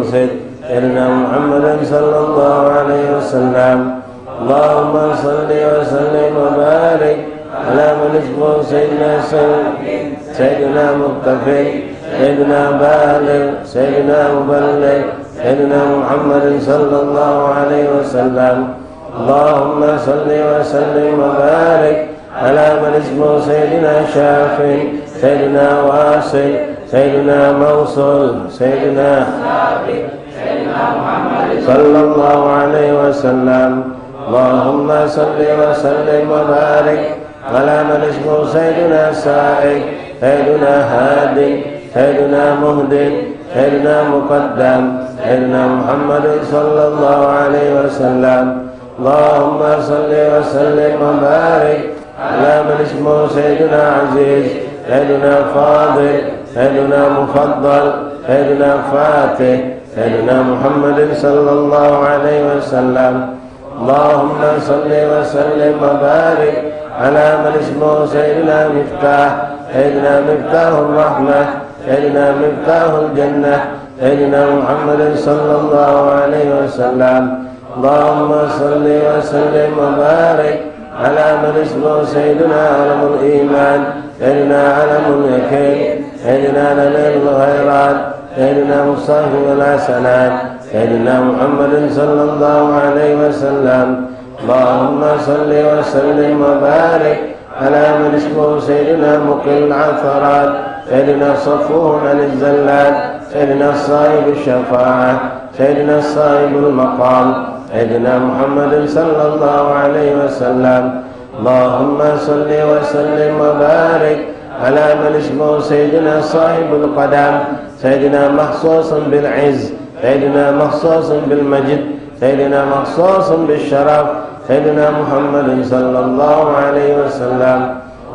المقصد سيدنا محمد صلى الله عليه وسلم. اللهم صل وسلم وبارك على من اسمه سيدنا مقتفل سيدنا بالغ سيدنا مبلغ سيدنا محمد صلى الله عليه وسلم. اللهم صل وسلم وبارك على من اسمه سيدنا شافع سيدنا واصل سيدنا موصل سيدنا محمد صلى الله عليه وسلم. اللهم صل وسلم وبارك على من اسمه سيدنا سائق سيدنا هادي سيدنا مهدي سيدنا مقدم سيدنا محمد صلى الله عليه وسلم. اللهم صل وسلم وبارك على من اسمه سيدنا عزيز سيدنا فاضل سيدنا مفضل سيدنا فاتح سيدنا محمد صلى الله عليه وسلم. اللهم صل وسلم وبارك على من اسمه سيدنا مفتاح سيدنا مفتاح الرحمة سيدنا مفتاح الجنة سيدنا محمد صلى الله عليه وسلم. اللهم صل وسلم وبارك على من اسمه سيدنا علم الإيمان سيدنا علم اليقين سيدنا نبي الخيرات سيدنا مصطفى الحسنات سيدنا محمد صلى الله عليه وسلم. اللهم صل وسلم وبارك على من اسمه سيدنا مقل العثرات سيدنا صفوه عن الزلات سيدنا صاحب الشفاعة سيدنا صاحب المقام سيدنا محمد صلى الله عليه وسلم. اللهم صل وسلم وبارك على من اسمه سيدنا صاحب القدم سيدنا مخصوص بالعز سيدنا مخصوص بالمجد سيدنا مخصوص بالشرف سيدنا محمد صلى الله عليه وسلم.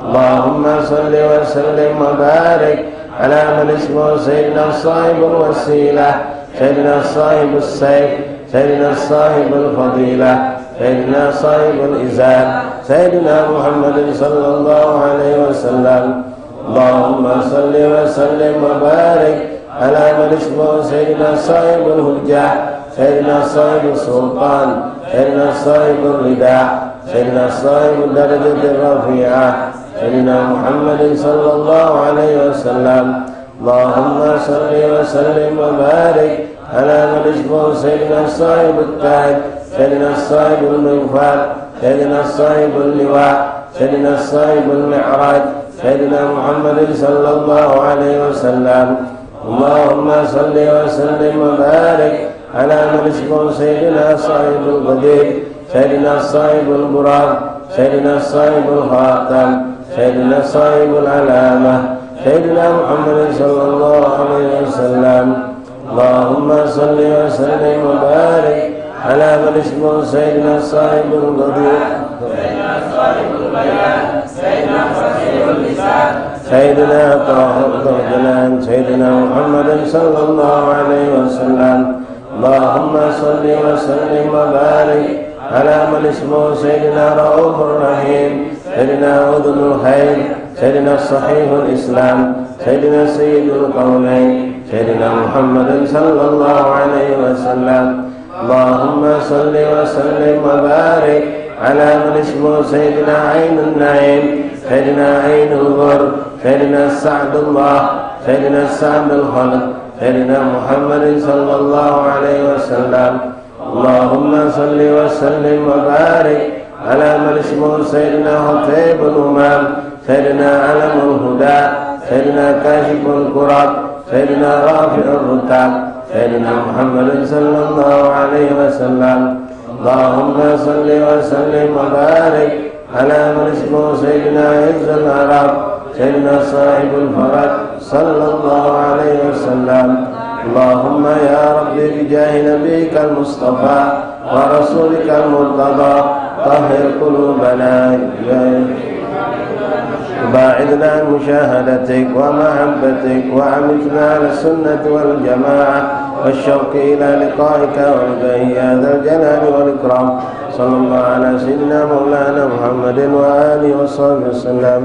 اللهم صل وسلم وبارك على من اسمه سيدنا صاحب الوسيلة سيدنا صاحب السيف سيدنا صاحب الفضيلة سيدنا صاحب الإزار سيدنا محمد صلى الله عليه وسلم. اللهم صل وسلم وبارك على من اسمه سيدنا صاحب الهجة سيدنا صاحب السلطان سيدنا صاحب الرداء سيدنا صاحب الدرجة الرفيعة سيدنا محمد صلى الله عليه وسلم. اللهم صل وسلم وبارك على من اسمه سيدنا صاحب التاج سيدنا صاحب المغفر سيدنا صاحب اللواء سيدنا صاحب المعراج سيدنا محمد صلى الله عليه وسلم. اللهم صل وسلم وبارك على من اسمه سيدنا صاحب القدير سيدنا صاحب البراق سيدنا صاحب الخاتم سيدنا صاحب العلامة سيدنا محمد صلى الله عليه وسلم. اللهم صل وسلم وبارك على من اسمه سيدنا صاحب القدير سيدنا صاحب البيان سيدنا صاحب اللسان سيدنا طاهر الجنان سيدنا محمد صلى الله عليه وسلم. اللهم صل وسلم وبارك على من اسمه سيدنا رؤوف الرحيم سيدنا أذن الخير سيدنا صحيح الإسلام سيدنا سيد القومين سيدنا محمد صلى الله عليه وسلم. اللهم صل وسلم وبارك على من اسمه سيدنا عين النعيم سيدنا عين الغر سيدنا سعد الله سيدنا سعد الخلق سيدنا محمد صلى الله عليه وسلم. اللهم صل وسلم وبارك على من اسمه سيدنا خطيب الأمام سيدنا علم الهدى سيدنا كاشف الكرب سيدنا رافع الرتاب سيدنا محمد صلى الله عليه وسلم. اللهم صل وسلم وبارك على من اسمه سيدنا عز العرب سيدنا صاحب الفرج صلى الله عليه وسلم. اللهم يا ربي بجاه نبيك المصطفى ورسولك المرتضى طهر قلوبنا باعدنا عن مشاهدتك ومحبتك وعمتنا على السنة والجماعة والشوق إلى لقائك ولقائه يا ذا الجلال والإكرام. صلى الله على سيدنا مولانا محمد وآله وصحبه وسلم.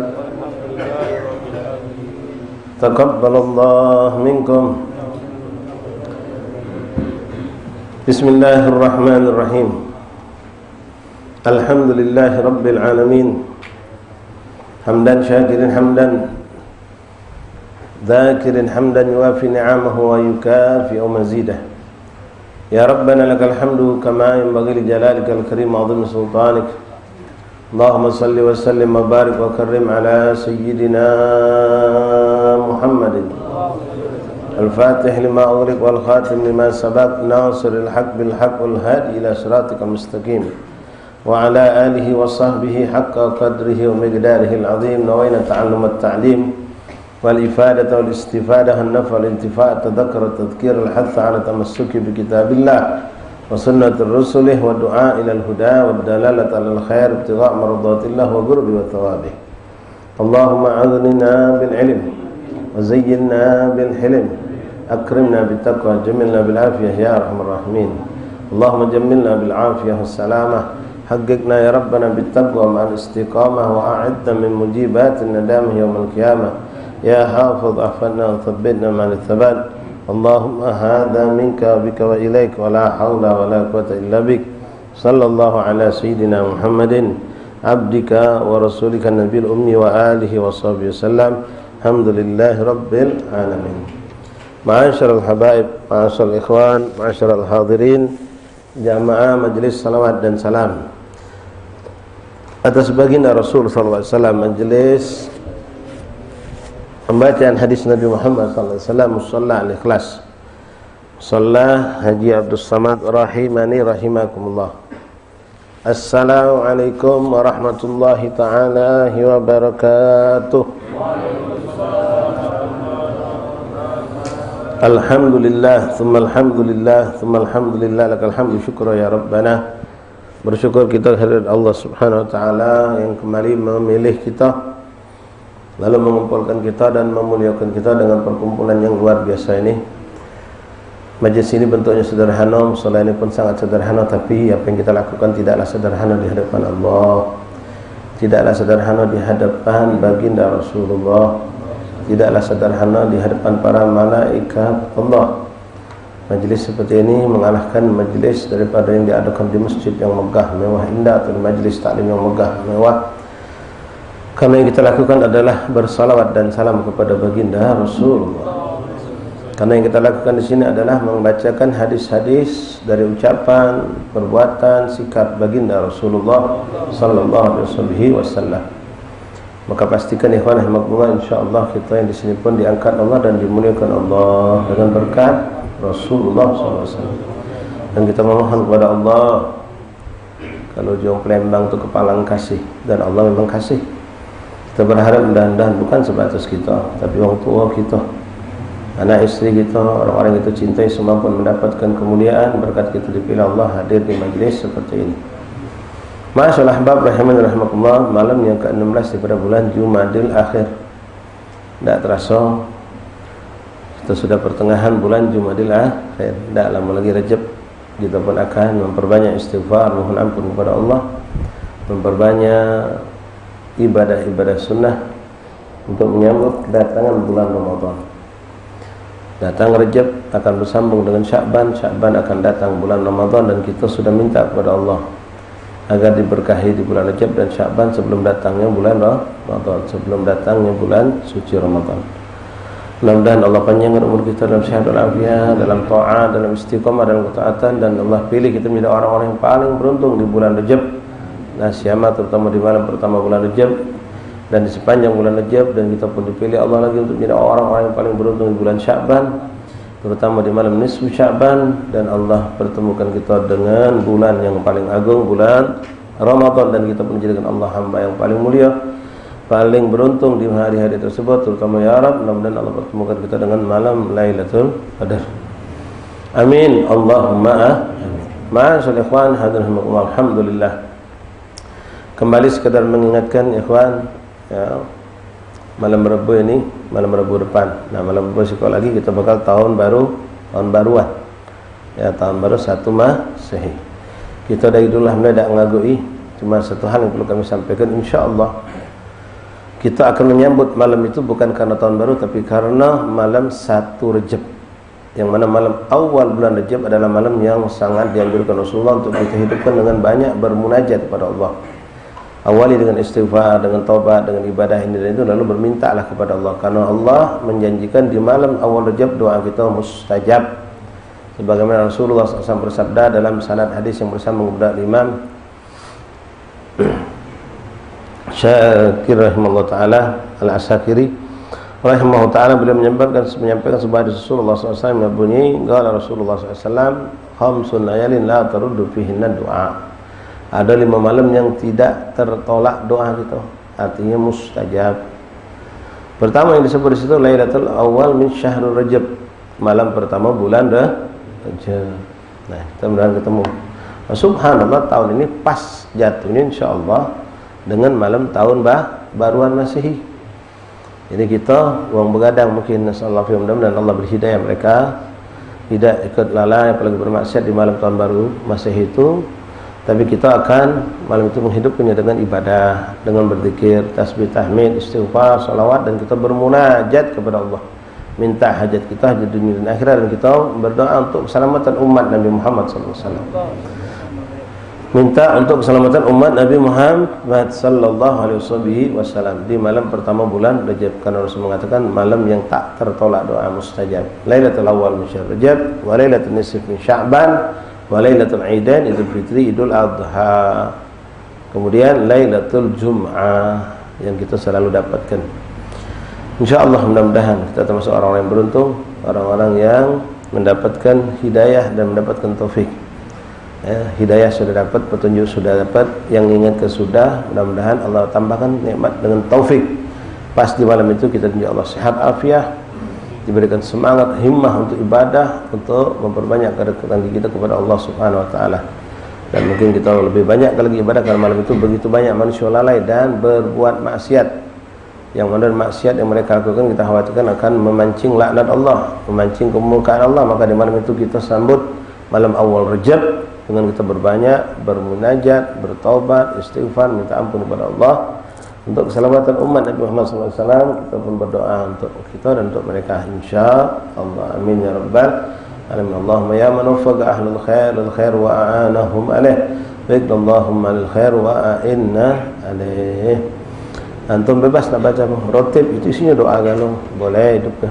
تقبل الله منكم. Bismillahirrahmanirrahim. Alhamdulillahi rabbil alamin. Hamdan syakirin hamdan dzakirin hamdan yuwafi ni'amahu wa yukafi mazidah. Ya Rabbana lakal hamdu kama yanbaghi li jalalikal karim wa 'azimi sultanik. Allahumma salli wa sallim wa barik wa karrim ala sayyidina Muhammadin الفاتح لما أغلق والخاتم لما سبق ناصر الحق بالحق والهادي إلى صراطك المستقيم وعلى آله وصحبه حق قدره ومقداره العظيم. نوينا تعلم التعليم والإفادة والاستفادة النفع والانتفاع التذكر التذكير الحث على التمسك بكتاب الله وسنة رسله والدعاء إلى الهدى والدلالة على الخير ابتغاء مرضات الله وقرب وثوابه. اللهم أغننا بالعلم وزينا بالحلم أكرمنا بالتقوى جملنا بالعافية يا أرحم الراحمين. اللهم جملنا بالعافية والسلامة حققنا يا ربنا بالتقوى مع الاستقامة وأعدنا من مجيبات الندامة يوم القيامة يا حافظ أحفظنا وثبتنا مع الثبات. اللهم هذا منك وبك وإليك ولا حول ولا قوة إلا بك. صلى الله على سيدنا محمد عبدك ورسولك النبي الأمي وآله وصحبه وسلم. Alhamdulillahi Rabbil Alamin. Ma'asyiral habaib, ma'asyiral ikhwan, ma'asyiral hadirin, jamaah majelis salawat dan salam atas baginda Rasul sallallahu alaihi wasallam, majelis pembacaan hadis Nabi Muhammad sallallahu alaihi wasallam, musalla al-ikhlas, musalla Haji Abdul Samad rahimani rahimakumullah. Assalamualaikum warahmatullahi ta'ala wabarakatuh. Alhamdulillah, thumma alhamdulillah, thumma alhamdulillah, lakal hamdu syukra ya Rabbana. Bersyukur kita kehadirat Allah subhanahu wa ta'ala yang kembali memilih kita, lalu mengumpulkan kita dan memuliakan kita dengan perkumpulan yang luar biasa ini. Majlis ini bentuknya sederhana, musola ini pun sangat sederhana, tapi apa yang kita lakukan tidaklah sederhana di hadapan Allah, tidaklah sederhana di hadapan baginda Rasulullah, tidaklah sederhana di hadapan para malaikat Allah. Majlis seperti ini mengalahkan majlis daripada yang diadakan di masjid yang megah, mewah, indah, atau di majlis taklim yang megah, mewah. Karena yang kita lakukan adalah bersalawat dan salam kepada baginda Rasulullah. Karena yang kita lakukan di sini adalah membacakan hadis-hadis dari ucapan, perbuatan, sikap baginda Rasulullah sallallahu alaihi wasallam. Maka pastikan ikhwan rahimakumullah, insyaallah kita yang di sini pun diangkat Allah dan dimuliakan Allah dengan berkat Rasulullah SAW. Dan kita memohon kepada Allah, kalau jauh Palembang itu kepalang kasih, dan Allah memang kasih. Kita berharap mudah-mudahan bukan sebatas kita, tapi orang tua kita, anak istri kita, orang-orang yang kita cintai semua pun mendapatkan kemuliaan berkat kita dipilih Allah hadir di majlis seperti ini. Masyaallah ahbab rahimani rahimakumullah, malam yang ke-16 daripada bulan Jumadil Akhir. Tidak terasa kita sudah pertengahan bulan Jumadil Akhir. Tidak lama lagi Rajab. Kita pun akan memperbanyak istighfar, mohon ampun kepada Allah, memperbanyak ibadah-ibadah sunnah untuk menyambut kedatangan bulan Ramadan. Datang Rajab akan bersambung dengan Sya'ban, Sya'ban akan datang bulan Ramadan, dan kita sudah minta kepada Allah agar diberkahi di bulan Rajab dan Sya'ban sebelum datangnya bulan Ramadan, sebelum datangnya bulan suci Ramadan. Mudah-mudahan Allah panjangkan umur kita dalam sehat dan afiat, dalam taat, dalam istiqamah, dalam ketaatan, dan Allah pilih kita menjadi orang-orang yang paling beruntung di bulan Rajab dan Sya'ban, terutama di malam pertama bulan Rajab dan di sepanjang bulan Rajab. Dan kita pun dipilih Allah lagi untuk menjadi orang-orang yang paling beruntung di bulan Sya'ban, terutama di malam nisfu Sya'ban, dan Allah pertemukan kita dengan bulan yang paling agung, bulan Ramadan, dan kita pun menjadikan Allah hamba yang paling mulia, paling beruntung di hari-hari tersebut, terutama ya Rabb, mudah-mudahan Allah pertemukan kita dengan malam Lailatul Qadar. Amin Allahumma amin. Ma'asyiral ikhwan hadirin alhamdulillah. Kembali sekadar mengingatkan ikhwan, ya, malam Rabu ini, malam Rabu depan. Nah, malam Rabu sekolah lagi kita bakal tahun baruan. Ya, tahun baru 1 Masehi. Kita dari dulu alhamdulillah tidak ngagui. Cuma satu hal yang perlu kami sampaikan, insyaallah kita akan menyambut malam itu bukan karena tahun baru, tapi karena malam 1 Rajab. yang mana malam awal bulan Rajab adalah malam yang sangat dianjurkan Rasulullah untuk kita hidupkan dengan banyak bermunajat kepada Allah. Awali dengan istighfar, dengan taubat, dengan ibadah ini dan itu, lalu bermintalah kepada Allah, karena Allah menjanjikan di malam awal Rajab doa kita mustajab. Sebagaimana Rasulullah SAW bersabda dalam sanad hadis yang bersama kepada Imam Syakir rahimahullah ta'ala Al-Asakiri rahimahullah ta'ala, beliau menyampaikan sebuah hadis Rasulullah SAW yang berbunyi, qala Rasulullah SAW, khamsun layalin la taruddu fihinna du'a. Ada 5 malam yang tidak tertolak doa kita, artinya mustajab. Pertama yang disebut di situ Lailatul Awal min Syahrul Rajab, malam pertama bulan Rajab. Nah, kita mudah-mudahan ketemu. Nah, subhanallah, tahun ini pas jatuhnya insyaallah dengan malam tahun baruan Masehi. Jadi kita uang begadang mungkin, nasallahu alaihi wasallam, dan Allah beri hidayah mereka tidak ikut lalai apalagi bermaksiat di malam tahun baru Masehi itu. Tapi kita akan malam itu menghidupkannya dengan ibadah, dengan berzikir, tasbih, tahmid, istighfar, salawat, dan kita bermunajat kepada Allah, minta hajat kita, hajat dunia dan akhirat, dan kita berdoa untuk keselamatan umat Nabi Muhammad SAW. Minta untuk keselamatan umat Nabi Muhammad sallallahu alaihi wasallam di malam pertama bulan Rajab, karena Rasul mengatakan malam yang tak tertolak doa mustajab. Lailatul Awal min Syahr Rajab wa Lailatul Nisf min Sya'ban wa Lailatul Aidain, Idul Fitri, Idul Adha. Kemudian Lailatul Jum'ah yang kita selalu dapatkan. Insyaallah mudah-mudahan kita termasuk orang-orang yang beruntung, orang-orang yang mendapatkan hidayah dan mendapatkan taufik. Ya, hidayah sudah dapat, petunjuk sudah dapat, yang ingatkan sudah. Mudah-mudahan Allah tambahkan nikmat dengan taufik. Pas di malam itu kita insya Allah sehat afiah, diberikan semangat, himmah untuk ibadah, untuk memperbanyak kedekatan kita kepada Allah Subhanahu wa taala. Dan mungkin kita lebih banyak lagi ibadah karena malam itu begitu banyak manusia lalai dan berbuat maksiat. Yang mana maksiat yang mereka lakukan kita khawatirkan akan memancing laknat Allah, memancing kemurkaan Allah. Maka di malam itu kita sambut malam awal Rajab dengan kita berbanyak bermunajat, bertaubat, istighfar, minta ampun kepada Allah untuk keselamatan umat Nabi Muhammad SAW. Kita pun berdoa untuk kita dan untuk mereka insyaallah. Amin ya rabbal alamin. Allahumma ya man waffaqa ahlul khair wa a'anahum alaih, baik Allahumma lil khair wa a'inna alaih. Antum bebas nak baca rotib, itu isinya doa kalau boleh hidup ke.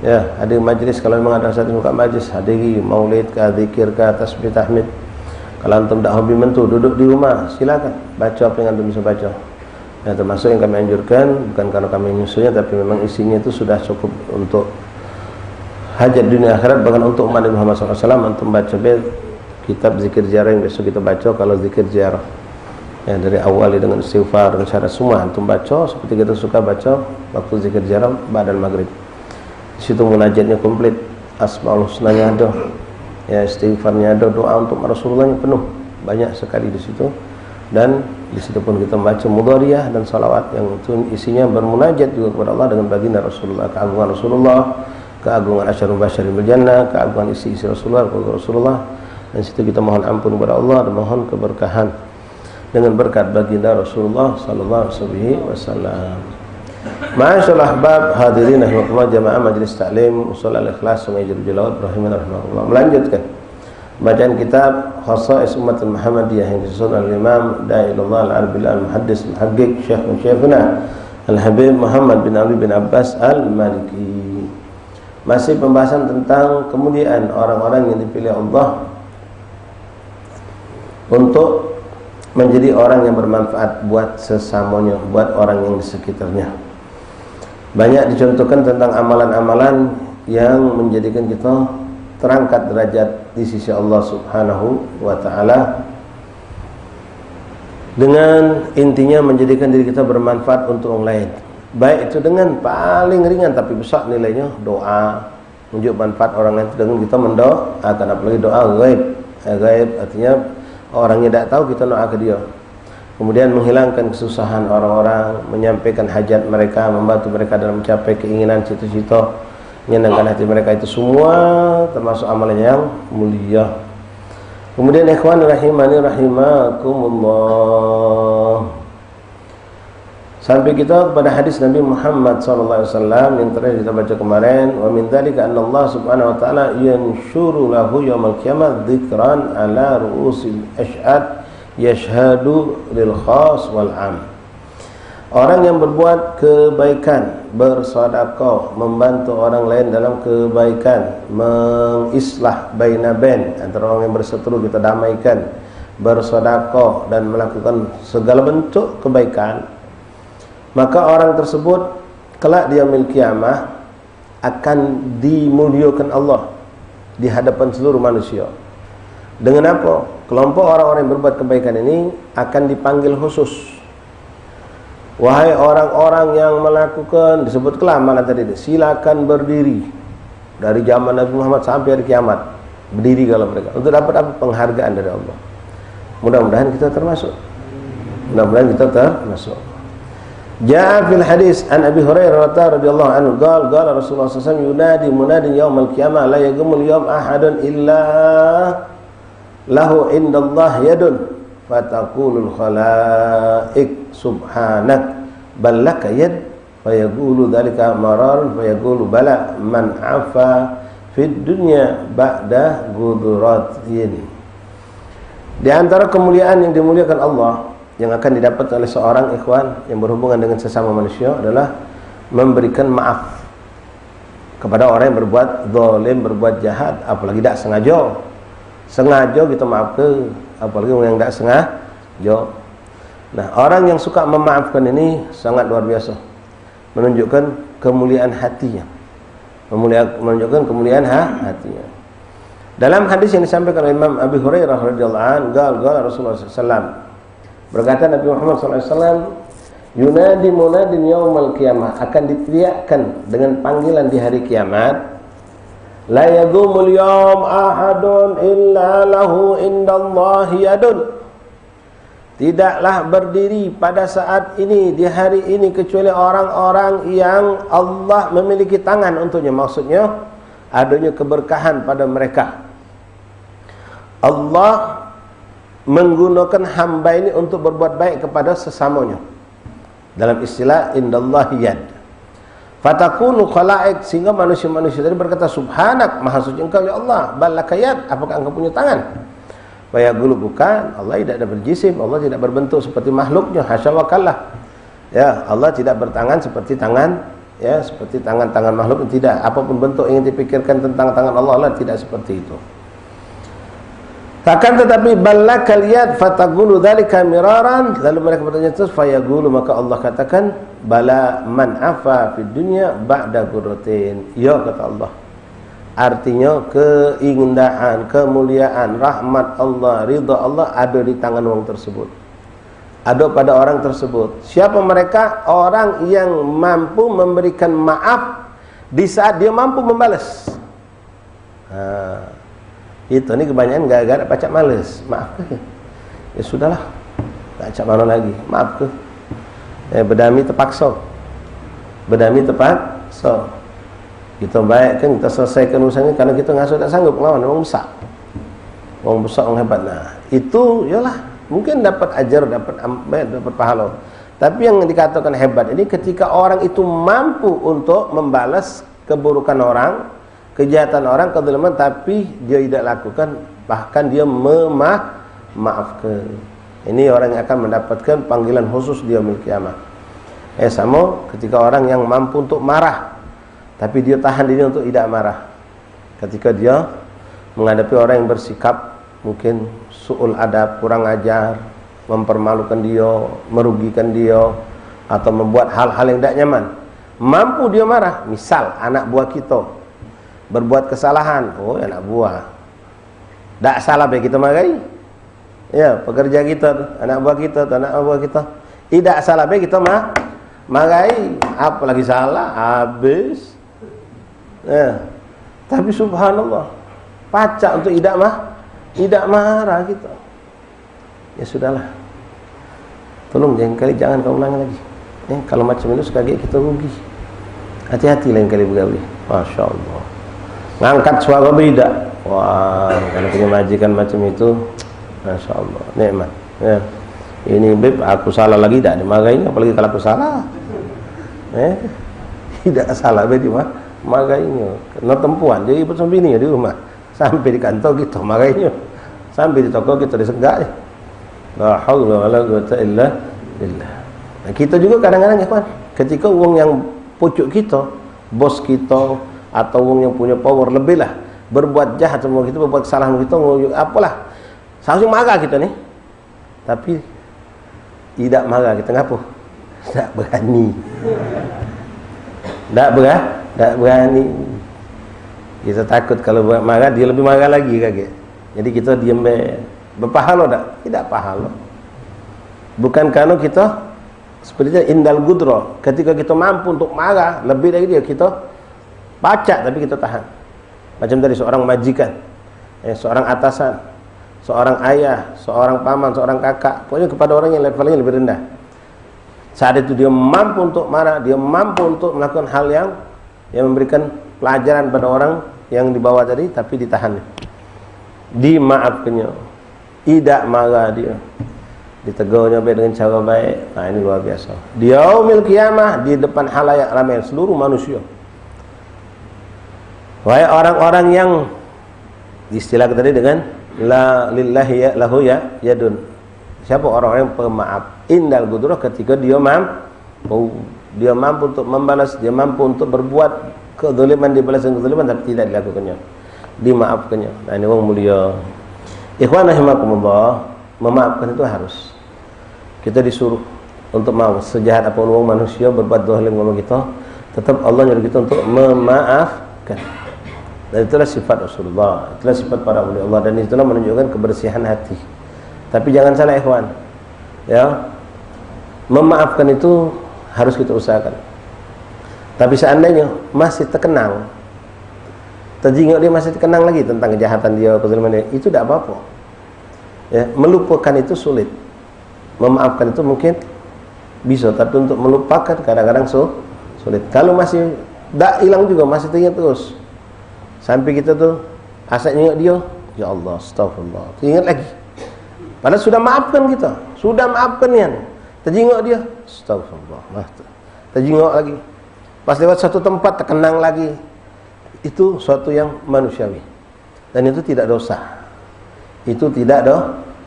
Ya, hadir majlis kalau memang ada satu muka majlis, hadiri maulid ke, zikir ke, tasbih, tahmid. Kalau antum tak hobi mentu, duduk di rumah, silakan baca apa yang antum bisa baca. Ya, termasuk yang kami anjurkan, bukan karena kami menyusunya, tapi memang isinya itu sudah cukup untuk hajat dunia akhirat, bahkan untuk umat Nabi Muhammad SAW. Antum baca kitab zikir ziarah yang besok kita baca. Kalau zikir ziarah ya dari awal dengan istighfar dan syarat semua antum baca seperti kita suka baca waktu zikir ziarah ba'dal maghrib. Di situ munajatnya komplit, asmaul husnanya ada, ya istighfarnya ada, doa untuk Rasulullahnya penuh, banyak sekali di situ. Dan di situ pun kita membaca mudhariyah dan salawat yang itu isinya bermunajat juga kepada Allah dengan baginda Rasulullah, keagungan Rasulullah, keagungan asyarul basyarin bil jannah, keagungan isi-isi Rasulullah. Dan situ kita mohon ampun kepada Allah dan mohon keberkahan dengan berkat baginda Rasulullah sallallahu alaihi wasallam. Ma'asyiral ahbab hadirin rahimakumullah jamaah majelis taklim usul al-ikhlas Sungai Jerujulawat rahimahullah. Melanjutkan bacaan kitab Khasa'is Ummatul Muhammadiyah yang disusun oleh Imam Da'ilullah al-Arbil al-Muhaddis al-Haqiq Syekh Syekhuna Al-Habib Muhammad bin Ali bin Abbas al-Maliki. Masih pembahasan tentang kemuliaan orang-orang yang dipilih Allah untuk menjadi orang yang bermanfaat buat sesamanya, buat orang yang di sekitarnya. Banyak dicontohkan tentang amalan-amalan yang menjadikan kita terangkat derajat di sisi Allah Subhanahu wa taala, dengan intinya menjadikan diri kita bermanfaat untuk orang lain. Baik itu dengan paling ringan tapi besar nilainya, doa menunjuk manfaat orang lain dengan kita mendoakan, apalagi doa ghaib. Ghaib artinya orangnya tidak tahu, kita doa ke dia. Kemudian menghilangkan kesusahan orang-orang, menyampaikan hajat mereka, membantu mereka dalam mencapai keinginan, cita-cita, menyenangkan hati mereka, itu semua termasuk amalan yang mulia. Kemudian ikhwan rahimani rahimakumullah, Sampai kita kepada hadis Nabi Muhammad SAW yang terakhir kita baca kemarin, wa min dzalika anna Allah Subhanahu wa taala yanshuru lahu yaumil qiyamah dzikran ala ru'usil ash'ad yashhadu lil khas wal 'am. Orang yang berbuat kebaikan, bersedekah, membantu orang lain dalam kebaikan, mengislah baina bain, antara orang yang berseteru kita damaikan, bersedekah dan melakukan segala bentuk kebaikan, maka orang tersebut kelak di yaumil qiyamah akan dimuliakan Allah di hadapan seluruh manusia. Dengan apa? Kelompok orang-orang yang berbuat kebaikan ini akan dipanggil khusus. Wahai orang-orang yang melakukan, disebut kelamanan tadi, silakan berdiri dari zaman Nabi Muhammad sampai hari kiamat. Berdiri kalau mereka untuk dapat apa? Penghargaan dari Allah. Mudah-mudahan kita termasuk. Mudah-mudahan kita termasuk. Ja'a fil hadis an Abi Hurairah radhiyallahu anhu qala Rasulullah sallallahu alaihi wasallam yunadi munadin yaumal qiyamah la yaqumul yawm ahadun illa lahu indallah yadun fataqulul khalaik subhanak bal laka yad fayaqulu dzalika mararun fayaqulu bala man afa fid dunya ba'da guduratin. Di antara kemuliaan yang dimuliakan Allah yang akan didapat oleh seorang ikhwan yang berhubungan dengan sesama manusia adalah memberikan maaf kepada orang yang berbuat zalim, berbuat jahat, apalagi tidak sengaja. Sengaja kita maaf ke, apalagi yang tidak sengaja. Nah, orang yang suka memaafkan ini sangat luar biasa, menunjukkan kemuliaan hatinya, menunjukkan kemuliaan hatinya. Dalam hadis yang disampaikan oleh Imam Abi Hurairah radhiyallahu anhu, qala Rasulullah SAW, berkata Nabi Muhammad SAW, yunadi munadin yaumal qiyamah, akan diteriakkan dengan panggilan di hari kiamat, la yadhumul yawm ahadun illa lahu indallahi yadun. Tidaklah berdiri pada saat ini, di hari ini, kecuali orang-orang yang Allah memiliki tangan untuknya. Maksudnya adanya keberkahan pada mereka. Allah menggunakan hamba ini untuk berbuat baik kepada sesamanya. Dalam istilah indallahi yad. Fatakunu khalaik, sehingga manusia-manusia tadi berkata, subhanak, maha suci engkau ya Allah, balaka yad, apakah engkau punya tangan? Fayaqulu, bukan, Allah tidak ada berjisim, Allah tidak berbentuk seperti makhluknya, hasya wa kallah. Ya, Allah tidak bertangan seperti tangan, ya, seperti tangan-tangan makhluk, tidak. Apapun bentuk yang dipikirkan tentang tangan Allah, Allah tidak seperti itu. Akan tetapi balakal yad fataqulu dzalika miraran, lalu mereka bertanya terus, fayaqulu, maka Allah katakan, bala man afa fid dunya ba'da gurratin. Ya, kata Allah, artinya keindahan, kemuliaan, rahmat Allah, ridha Allah ada di tangan orang tersebut, ada pada orang tersebut. Siapa mereka? Orang yang mampu memberikan maaf di saat dia mampu membalas. Itu nih kebanyakan gara-gara pacak males. Maaf ke? Ya sudahlah, tak cak mana lagi. Maaf ke? Berdami terpaksa. Berdami terpaksa. Kita baik kan, kita selesaikan urusannya karena kita ngasuh tak sanggup melawan orang besar. Orang besar, orang hebat. Nah, itu yalah, mungkin dapat ajar, dapat pahala. Tapi yang dikatakan hebat ini ketika orang itu mampu untuk membalas keburukan orang, kejahatan orang, kezaliman, tapi dia tidak lakukan, bahkan dia memaafkan. Ini orang yang akan mendapatkan panggilan khusus di yaumil qiyamah. Sama ketika orang yang mampu untuk marah, tapi dia tahan diri untuk tidak marah. Ketika dia menghadapi orang yang bersikap mungkin su'ul adab, kurang ajar, mempermalukan dia, merugikan dia, atau membuat hal-hal yang tidak nyaman, mampu dia marah. Misal anak buah kita berbuat kesalahan, oh anak buah tak salah baik kita marahi. Ya, pekerja kita, anak buah kita, tidak salah baik kita marahi, apalagi salah habis. Ya, tapi subhanallah, pacak untuk tidak marah kita. Ya sudahlah, tolong jangan kau ulangi lagi. Kalau macam itu sekali kita rugi. Hati-hati lain kali begawi. Masya Allah, ngangkat suara beda. Wah, kalau punya majikan macam itu, Masya Allah, nikmat. Ya. Ini beb, aku salah lagi tak dimarahin, apalagi kalau aku salah. Tidak salah beb dimarahinnya. Kena tempuan, jadi sampai ini di rumah. Sampai di kantor kita marahinnya. Sampai di toko kita disegak. La haula wala quwwata illa billah. Nah, kita juga kadang-kadang ya kawan, ketika uang yang pucuk kita, bos kita atau uang yang punya power lebih lah, berbuat jahat sama kita, berbuat kesalahan kita, apalah, seharusnya marah kita nih, tapi tidak marah kita, ngapa? Tak berani, tak berani. Kita takut kalau marah dia lebih marah lagi kaget. Jadi kita diam, berpahala tak? Tidak pahala. Bukan karena kita seperti itu indal gudro, ketika kita mampu untuk marah lebih dari dia, kita pacak tapi kita tahan. Macam tadi seorang majikan, seorang atasan, seorang ayah, seorang paman, seorang kakak, pokoknya kepada orang yang levelnya lebih rendah. Saat itu dia mampu untuk marah, dia mampu untuk melakukan hal yang memberikan pelajaran pada orang yang di bawah tadi, tapi ditahan, dimaafkannya, tidak marah dia, ditegurnya baik dengan cara baik. Nah, ini luar biasa. Di yaumil qiyamah, di depan halayak ramai seluruh manusia. Wahai orang-orang yang istilah tadi dengan la lillahi ya lahu ya yadun. Siapa orang-orang yang pemaaf? Indal gudrah, ketika dia mampu untuk membalas, dia mampu untuk berbuat kezaliman, dibalas dengan kezaliman tapi tidak dilakukannya, dimaafkannya. Nah, ini orang mulia. Ikhwan rahimakumullah, memaafkan itu harus. Kita disuruh untuk maaf, sejahat apapun orang manusia berbuat zalim sama kita, tetap Allah nyuruh kita untuk memaafkan. Dan itulah sifat Rasulullah, itulah sifat para wali Allah, dan itulah menunjukkan kebersihan hati. Tapi jangan salah ikhwan, ya, memaafkan itu harus kita usahakan. Tapi seandainya masih terkenang, terjinguk dia masih terkenang lagi tentang kejahatan dia, kezaliman dia, itu tidak apa-apa. Ya, melupakan itu sulit. Memaafkan itu mungkin bisa, tapi untuk melupakan kadang-kadang sulit. Kalau masih tak hilang juga, masih teringat terus, sampai kita tuh asal ingat dia, ya Allah, astagfirullah, ingat lagi. Padahal sudah maafkan kita, sudah maafkan yang terjinguk dia, astagfirullah, terjinguk lagi. Pas lewat satu tempat terkenang lagi. Itu suatu yang manusiawi, dan itu tidak dosa. Itu tidak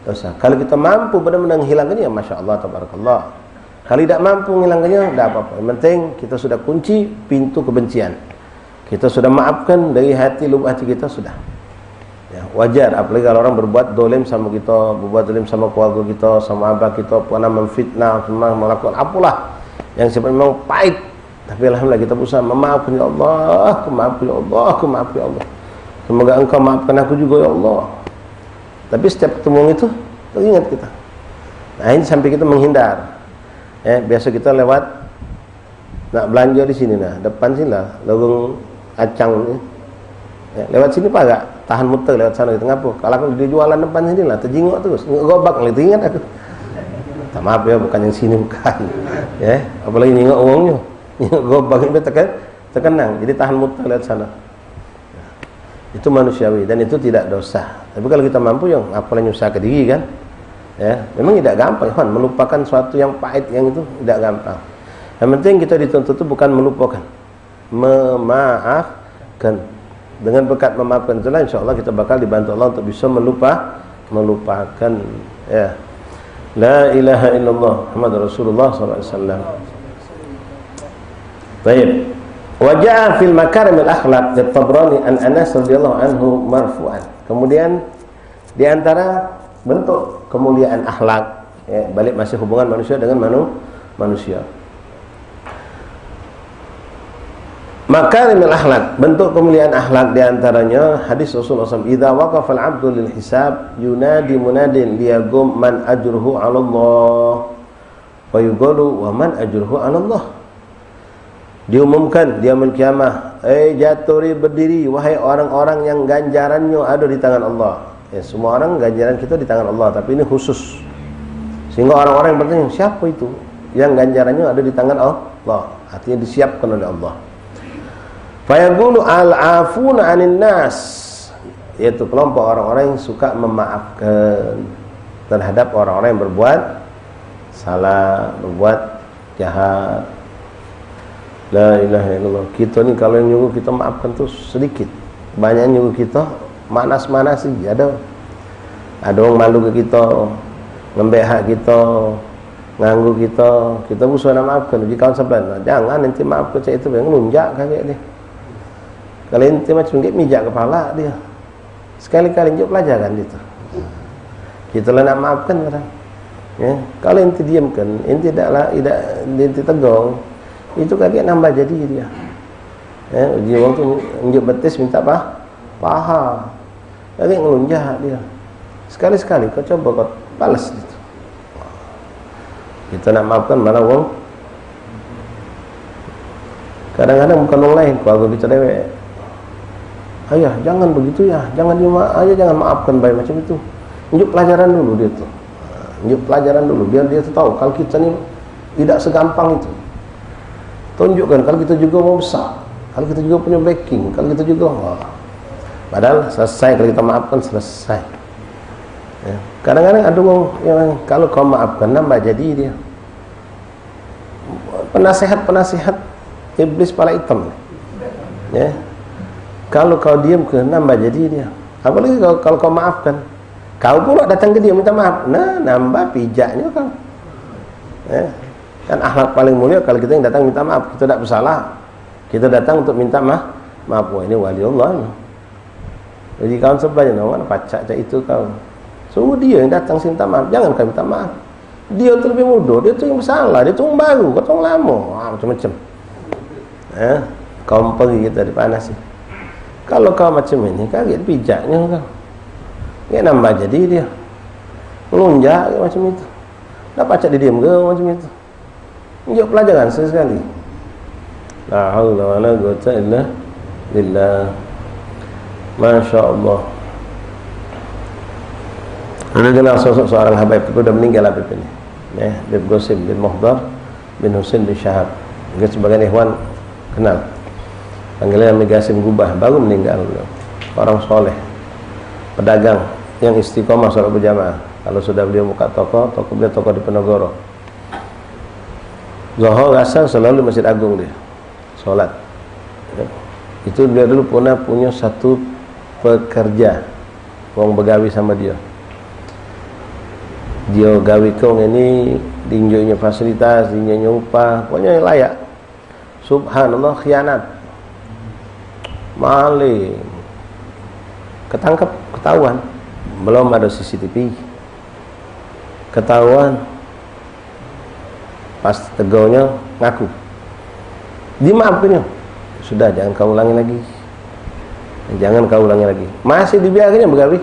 dosa. Kalau kita mampu benar-benar menghilangkannya, masya Allah, tabarakallah. Kalau tidak mampu menghilangkannya, tidak apa-apa. Yang penting kita sudah kunci pintu kebencian. Kita sudah maafkan dari hati, lubuk hati kita sudah. Ya, wajar. Apalagi kalau orang berbuat dolim sama kita, berbuat dolim sama keluarga kita, sama abah kita, pernah memfitnah, pernah melakukan apalah yang sebenarnya memang pahit. Tapi alhamdulillah kita berusaha memaafkan, ya Allah, aku maafkan, ya Allah, aku maafkan, ya Allah. Semoga engkau maafkan aku juga, ya Allah. Tapi setiap ketemu itu teringat kita. Nah, ini sampai kita menghindar. Biasa kita lewat nak belanja di sini, nah depan sini lah, lorong acang ni. Lewat sini pak gak? Tahan muter lewat sana, kita ngapa? Kalau aku di jualan depan sini lah, terjinguk terus, ngegobak, teringat aku. Maaf ya, bukan yang sini, bukan. Ya, apalagi nyingok uangnya. Gobak itu terkenang, jadi tahan muter lewat sana. Itu manusiawi dan itu tidak dosa. Tapi kalau kita mampu, yang apalah nyusah ke diri kan, ya memang tidak gampang kan, melupakan suatu yang pahit yang itu tidak gampang. Yang penting kita dituntut itu bukan melupakan, memaafkan. Dengan berkat memaafkan itulah insya Allah kita bakal dibantu Allah untuk bisa melupakan. Ya, la ilaha illallah Muhammadur Rasulullah SAW. Baik. Wajah fil makarimil akhlaq at-Tabrani an Anas radhiyallahu anhu marfu'an. Kemudian di antara bentuk kemuliaan akhlak, ya, balik masih hubungan manusia dengan manusia. Makarimil akhlaq, bentuk kemuliaan akhlak di antaranya hadis Rasulullah SAW, "Idza waqafa al-'abdu lil hisab yunadi munadin liyaqum man ajruhu 'ala Allah wa yuqalu wa man ajruhu 'ala Allah." Diumumkan di yaumul kiamah, jaturi berdiri wahai orang-orang yang ganjarannya ada di tangan Allah. Ya, semua orang ganjaran kita di tangan Allah, tapi ini khusus. Sehingga orang-orang yang bertanya, siapa itu yang ganjarannya ada di tangan Allah? Artinya disiapkan oleh Allah. Fayaqulu al-afuna 'anin nas, yaitu kelompok orang-orang yang suka memaafkan terhadap orang-orang yang berbuat salah, berbuat jahat. La ilaha illallah. Kita ni kalau yang nyuruh kita maafkan tu sedikit, banyak nyuruh kita manas-manasi. Ada orang malu ke kita, ngembek hak kita, nganggu kita busuh nak maafkan. Jadi kawan sebelah, jangan nanti maafkan cak itu, ngelunjak kakek dia. Kalau ente macam dia mijak kepala dia. Sekali-kali dia pelajaran dia tu. Kita lah nak maafkan orang. Ya, kalau ente diamkan, ente ente tegur, itu kakek nambah jadi dia. Ya, dia orang tu unjuk betis minta paha. Kakek ngelunjak dia. Sekali-sekali kau coba kau balas itu. Kita nak maafkan malah orang. Kadang-kadang bukan orang lain, keluarga kita dewek. Ayah jangan begitu ya, ayah jangan maafkan baik macam itu. Unjuk pelajaran dulu dia tu. Unjuk pelajaran dulu biar dia tahu kalau kita ni tidak segampang itu. Tunjukkan kalau kita juga mau besar, kalau kita juga punya backing, kalau kita juga padahal selesai kalau kita maafkan selesai. Ya. Kadang-kadang ada orang yang kalau kau maafkan nambah jadi dia. Penasihat iblis kepala hitam. Ya. Kalau kau diam ke nambah jadi dia. Apalagi kalau kau maafkan, kau pula datang ke dia minta maaf. Nah, nambah pijaknya kau. Ya. Kan akhlak paling mulia kalau kita yang datang minta maaf, kita tidak bersalah. Kita datang untuk minta maaf. Wah ini wali Allah. Jadi kawan sebelahnya mana pacak itu kau. Semua dia yang datang minta maaf, jangan kau minta maaf. Dia tu lebih muda, dia tu yang bersalah, dia tu yang baru, kau tu yang lama. Macam-macam. Kau pergi kita dipanasi. Kalau kau macam ini, kaget pijaknya kau. Dia nambah jadi dia. Melunjak macam itu. Dah pacak dia diam ke macam itu. Menjawab pelajaran sekali. La haula wala quwwata illa billah. Masya-Allah. Ada kenal sosok seorang habaib itu sudah meninggal Habib ini. Ya, Habib Qasim bin Muhdar bin Husain bin Syahab. Mungkin sebagian ikhwan kenal. Panggilan Habib Qasim Gubah, baru meninggal beliau. Orang soleh, pedagang yang istiqomah sholat berjamaah. Kalau sudah beliau buka toko beliau toko di Penogoro. Zuhur asar selalu Masjid Agung dia sholat. Ya. Itu dia dulu pernah punya satu pekerja, orang begawi sama dia. Dia gawi kong ini diinjoknya fasilitas, diinjoknya upah, pokoknya layak. Subhanallah, khianat, maling, ketangkap, ketahuan. Belum ada CCTV, ketahuan. Pas tegaunya ngaku, dimaafkannya. Sudah, jangan kau ulangi lagi, jangan kau ulangi lagi. Masih dibiarkannya begawi.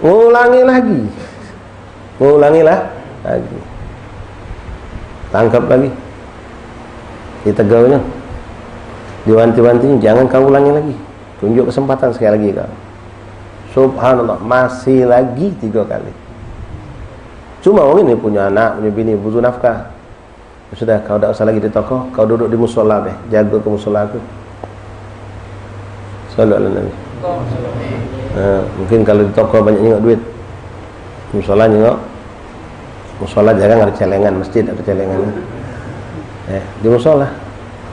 Ngulangi lagi, tangkap lagi, ditegaunya, diwanti-wantinya, jangan kau ulangi lagi, tunjuk kesempatan sekali lagi kau. Subhanallah, masih lagi 3 kali. Cuma orang ini punya anak, punya bini, butuh nafkah. Sudah, kau tidak usah lagi di toko, kau duduk di musola deh, jaga ke musola aku. Sallallahu alaihi wasallam. Mungkin kalau di toko banyak nyengok duit, musola nyengok, musola jarang ada celengan, masjid ada celengan. Di musola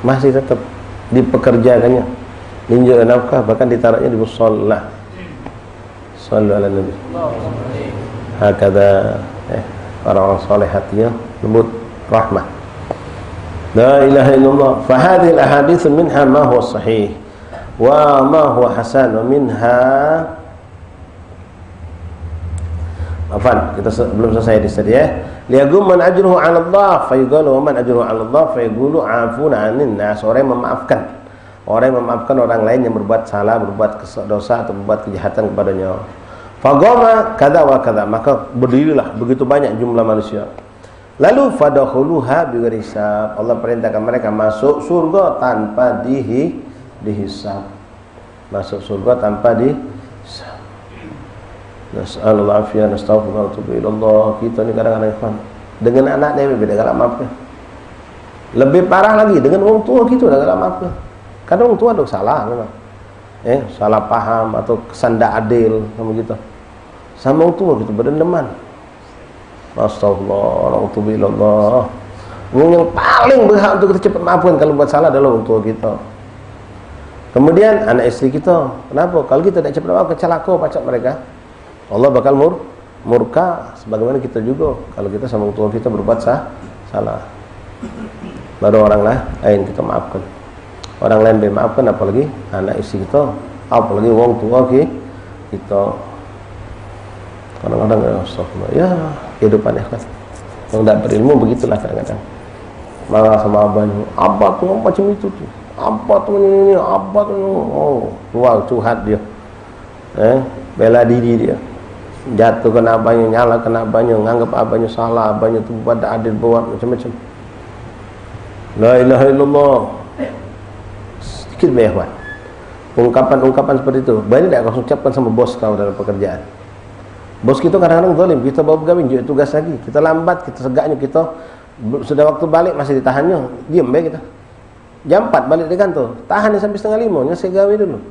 masih tetap dipekerjakannya, ninjau nafkah, bahkan ditaruhnya di musola. Sallallahu alaihi wasallam. Hakada orang-orang soleh hatinya lembut, rahmah. La ilaha illallah. Fahadhihi al-ahadits minha ma huwa sahih wa ma huwa hasan, wa minha kita belum selesai di sini ya. Liyagum man ajruhu 'ala Allah fayuqalu wa man ajruhu 'ala Allah fayaqulu 'afuna 'anil nas. Orang yang memaafkan orang lain yang berbuat salah, berbuat dosa atau berbuat kejahatan kepadanya. Fagoma kada wa kada, maka berdirilah begitu banyak jumlah manusia. Lalu fadakhuluha bighairi hisab. Allah perintahkan mereka masuk surga tanpa dihisab. Masuk surga tanpa dihisab. Nas'alullah afiyah, nastaghfirullah wa natubu ilallah. Kita ni kadang-kadang dengan anak dia beda galak maafkan. Lebih parah lagi dengan orang tua kita dah galak maafkan. Kadang orang tua ada salah memang. Salah paham atau kesan tak adil sama kita. Sama orang tua kita berdendaman. Astagfirullah, a'udzubillah. Yang paling berhak untuk kita cepat maafkan kalau buat salah adalah orang tua kita. Kemudian anak istri kita. Kenapa? Kalau kita tidak cepat maafkan, celaka pacak mereka. Allah bakal murka sebagaimana kita juga kalau kita sama orang tua kita berbuat salah. Baru orang lain kita maafkan. Orang lain dimaafkan, apalagi anak istri kita, apalagi orang tua kita. Kadang-kadang ya kehidupan ikhlas. Yang tidak berilmu begitulah kadang-kadang. Marah sama abahnya, abah tuh macam itu tuh, abah tuh ini, abah tuh, oh keluar curhat dia, bela diri dia, jatuh kena abahnya, nyala kena abahnya, nganggap abahnya salah, abahnya tuh buat adil buat macam-macam. La ilaha illallah. Sedikit bayar. Ungkapan-ungkapan seperti itu banyak tidak kau ucapkan sama bos kau dalam pekerjaan. Bos kita kadang-kadang zalim, kita bawa pegawai juga tugas lagi, kita lambat, kita segaknya, kita sudah waktu balik masih ditahannya, diam baik kita. Jam 4 balik di kantor, tahan sampai setengah 5, nyelesai gawe dulu.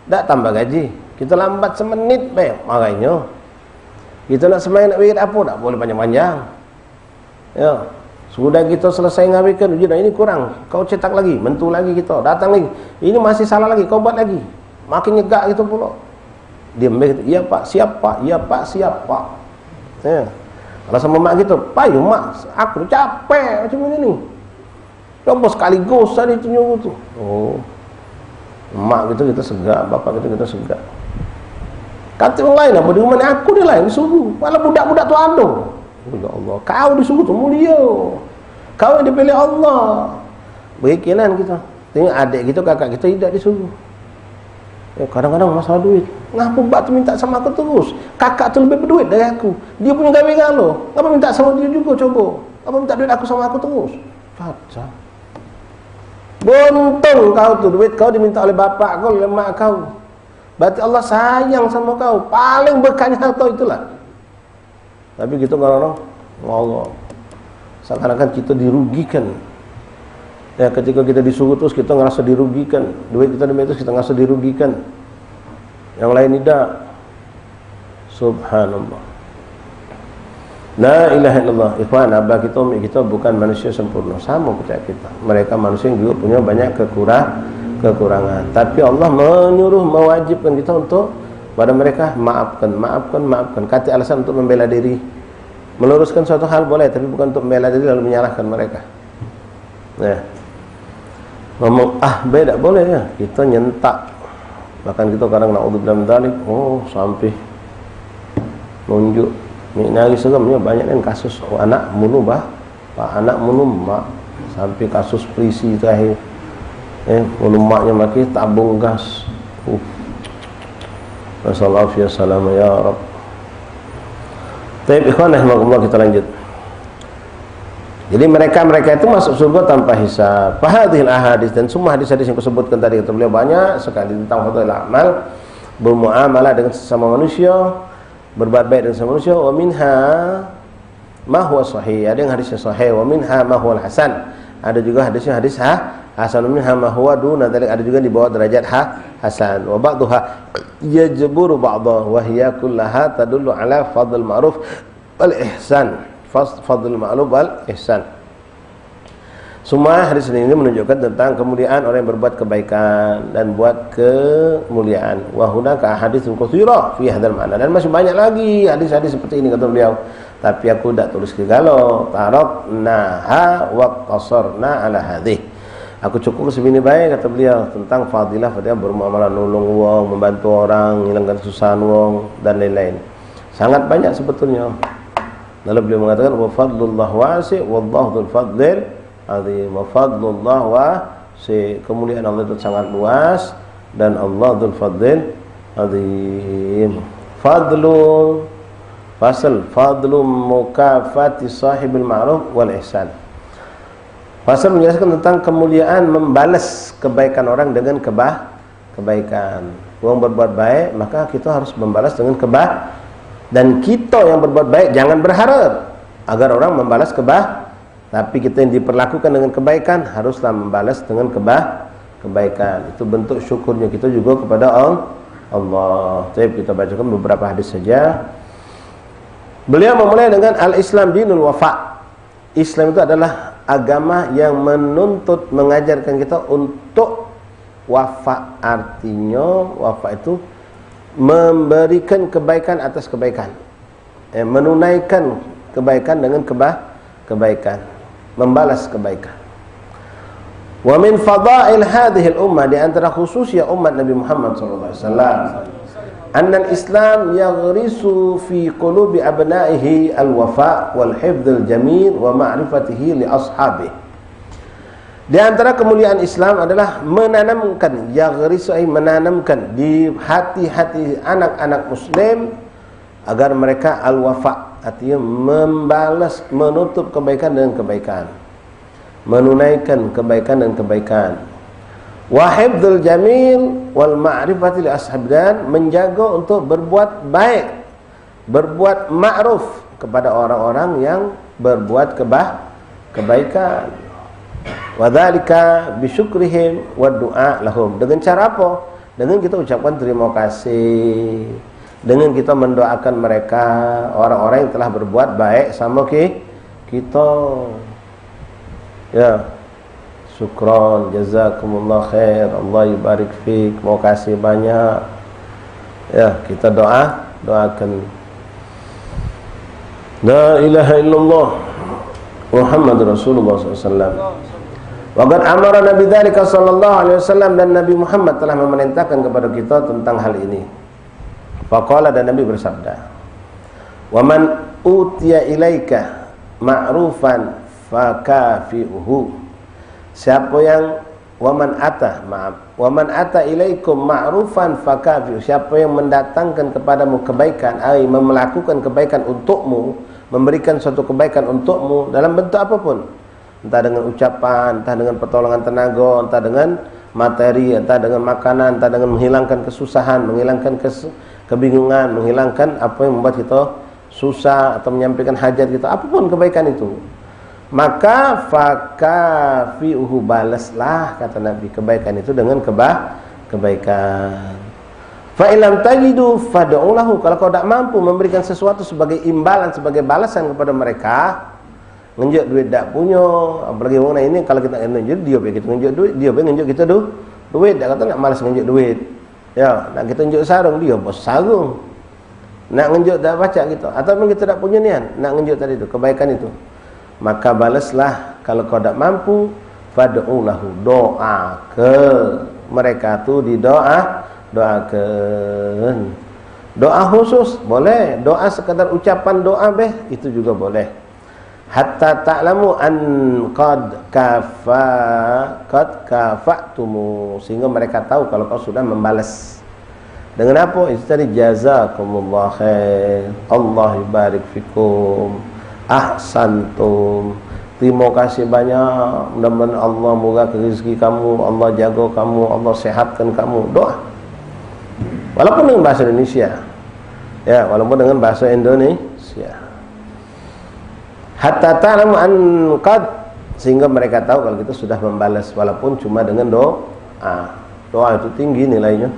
Tak tambah gaji, kita lambat semenit baik, makanya kita nak semain nak bikin apa, tak boleh panjang-panjang. Ya, sudah kita selesai ngawikan, ujian ini kurang, kau cetak lagi, mentu lagi kita, datang lagi, ini masih salah lagi, kau buat lagi, makin nyegak gitu pula. Diam baik, iya pak, siap pak, iya pak, siap pak. Ya. Kalau sama mak kita, payu mak, aku capek macam ini nih. Coba sekaligus tadi tunjuk tu. Oh, mak kita segak, bapak kita segak. Kata orang lain, apa di rumah ni aku dia lain disuruh. Malah budak-budak tu ada. Oh, ya Allah, kau disuruh tu mulia. Kau yang dipilih Allah. Berikinan kita. Tengok adik kita, kakak kita tidak disuruh. Kadang-kadang masalah duit. Ngapa bak tu minta sama aku terus? Kakak tu lebih berduit dari aku. Dia punya gawe ngalo. Ngapa minta sama dia juga coba? Ngapa minta duit aku sama aku terus? Caca. Buntung kau tu, duit kau diminta oleh bapak kau, oleh mak kau. Berarti Allah sayang sama kau. Paling berkahnya harta itulah. Tapi kita kadang-kadang ngolong. Seakan-akan kita dirugikan. Ya, ketika kita disuruh terus kita ngerasa dirugikan, duit kita demi terus kita ngerasa dirugikan, yang lain tidak. Subhanallah, la ilaha illallah. Ikhwan, abah kita, umi kita bukan manusia sempurna, sama kayak kita. Mereka manusia yang juga punya banyak kekurangan. Tapi Allah menyuruh, mewajibkan kita untuk pada mereka maafkan. Kata alasan untuk membela diri, meluruskan suatu hal boleh, tapi bukan untuk membela diri lalu menyalahkan mereka. Ya. Ngomong beda boleh ya, kita nyentak. Bahkan kita kadang naudzubillah min dzalik, sampai nunjuk minari seramnya banyak kan kasus anak bunuh anak bunuh mak, sampai kasus polisi terakhir bunuh maknya maki tabung gas. Masallallahu alaihi wasallam ya Rabb. Baik ikhwan rahimakumullah, kita lanjut. Jadi mereka itu masuk surga tanpa hisab. Fahadhil ahadits, dan semua hadis-hadis yang disebutkan tadi kata beliau banyak sekali tentang fadhil amal, bermuamalah dengan sesama manusia, berbuat baik dengan sesama manusia. Wa minha ma huwa sahih, ada yang hadisnya sahih. Wa minha ma huwa hasan, ada juga hadisnya hadis hasan. Minha ma huwa duna dzalik, ada juga di bawah derajat hasan. Wa ba'daha yajburu ba'daha wa hiya kullaha tadullu ala fadl ma'ruf wal ihsan. Fadl ma'lub wal ihsan. Semua hadis ini menunjukkan tentang kemuliaan orang yang berbuat kebaikan dan buat kemuliaan. Wa hunaka ahaditsun katsira fi hadzal ma'na, dan masih banyak lagi hadis-hadis seperti ini kata beliau. Tapi aku tidak tulis ke galau. Taraknaha wa qasarna ala hadhihi. Aku cukup segini baik kata beliau tentang fadilah bermuamalah, nolong wong, membantu orang, hilangkan kesusahan wong dan lain-lain. Sangat banyak sebetulnya. Lalu beliau mengatakan wa fadlullah wasi' wallahu dzul fadlil azim. Wa fadlullah wasi', kemuliaan Allah itu sangat luas dan Allah dzul fadlil azim. Fadlu fadlu mukafati sahibil ma'ruf wal ihsan. Pasal menjelaskan tentang kemuliaan membalas kebaikan orang dengan kebaikan. Orang berbuat baik, maka kita harus membalas dengan kebaikan. Dan kita yang berbuat baik jangan berharap agar orang membalas tapi kita yang diperlakukan dengan kebaikan haruslah membalas dengan kebaikan. Itu bentuk syukurnya kita juga kepada Allah. Jadi kita bacakan beberapa hadis saja. Beliau memulai dengan al-Islam dinul wafa. Islam itu adalah agama yang menuntut, mengajarkan kita untuk wafa. Artinya wafa itu memberikan kebaikan atas kebaikan, menunaikan kebaikan dengan kebaikan, membalas kebaikan. Wa min fadail hadhihi al-ummah, di antara khususnya umat Nabi Muhammad sallallahu alaihi wasallam, anna al-Islam yaghrisu fi qulubi abnaihi al-wafa wal hifdzul jamil wa ma'rifatihi li ashabihi. Di antara kemuliaan Islam adalah menanamkan, yaghrisu ay menanamkan di hati-hati anak-anak muslim agar mereka al-wafa, artinya membalas, menutup kebaikan dengan kebaikan, menunaikan kebaikan dan kebaikan. Wa hifdzul jamil wal ma'rifati li ashab, dan menjaga untuk berbuat baik, berbuat ma'ruf kepada orang-orang yang berbuat kebaikan. Wa dzalika bi syukrihim wa du'a lahum. Dengan cara apa? Dengan kita ucapkan terima kasih, dengan kita mendoakan mereka, orang-orang yang telah berbuat baik sama kita. Ya, syukron, jazakumullah khair, Allah yubarik fik, mau kasih banyak. Ya, kita doakan. La ilaha illallah Muhammad Rasulullah SAW. Wa qad amara Nabi dzalika sallallahu alaihi wasallam, dan Nabi Muhammad telah memerintahkan kepada kita tentang hal ini. Faqala, dan Nabi bersabda, wa man utiya ilaika ma'rufan fakafi'uhu. Siapa yang waman ata ilaikum ma'rufan fakafi'uhu, siapa yang mendatangkan kepadamu kebaikan, melakukan kebaikan untukmu, memberikan suatu kebaikan untukmu dalam bentuk apapun, entah dengan ucapan, entah dengan pertolongan tenaga, entah dengan materi, entah dengan makanan, entah dengan menghilangkan kesusahan, menghilangkan kebingungan, menghilangkan apa yang membuat kita susah, atau menyampaikan hajat kita, apapun kebaikan itu, maka fakafi'uhu, balaslah, kata Nabi, kebaikan itu dengan kebaikan. Fa illam tajidu fad'u lahu, kalau kau tak mampu memberikan sesuatu sebagai imbalan, sebagai balasan kepada mereka, ngenjuk duit tak punya, apalagi orang ini kalau kita ngenjuk dia kita ngenjuk duit, dia ngenjuk kita duit, tak kata nak malas ngenjuk duit. Ya, nak kita ngenjuk sarung, dia bos sarung. Nak ngenjuk tak baca kita, ataupun kita tak punya niat nak ngenjuk tadi itu, kebaikan itu, maka balaslah. Kalau kau tak mampu, fad'u lahu, doa ke mereka tu, doakan. Doa khusus boleh, doa sekadar ucapan doa itu juga boleh. Hatta ta'lamu an qad kafa'tumu, sehingga mereka tahu kalau kau sudah membalas. Dengan apa? Itu tadi, jazakumullah khair, Allah yubarik fikum, ahsantum, terima kasih banyak, mudah-mudahan Allah murahkan rezeki kamu, Allah jaga kamu, Allah sehatkan kamu. Doa walaupun dengan bahasa Indonesia, ya, walaupun dengan bahasa Indonesia. Hatta ta'lamu an qad, sehingga mereka tahu kalau kita sudah membalas, walaupun cuma dengan doa. Doa itu tinggi nilainya.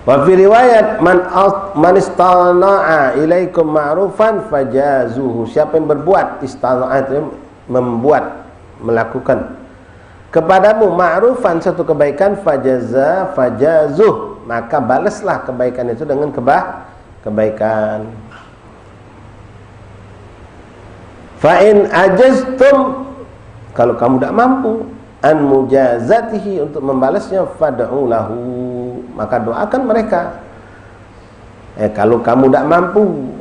Wa fi riwayat man istana'a ilaikum ma'rufan fajazuhu, siapa yang berbuat, istana'a itu membuat, melakukan kepadamu ma'rufan, satu kebaikan, fajazuh, maka balaslah kebaikan itu dengan kebaikan. Fa'in ajaztum, kalau kamu tidak mampu, an mujazatihi, untuk membalasnya, fad'u lahu, maka doakan mereka. Kalau kamu tidak mampu,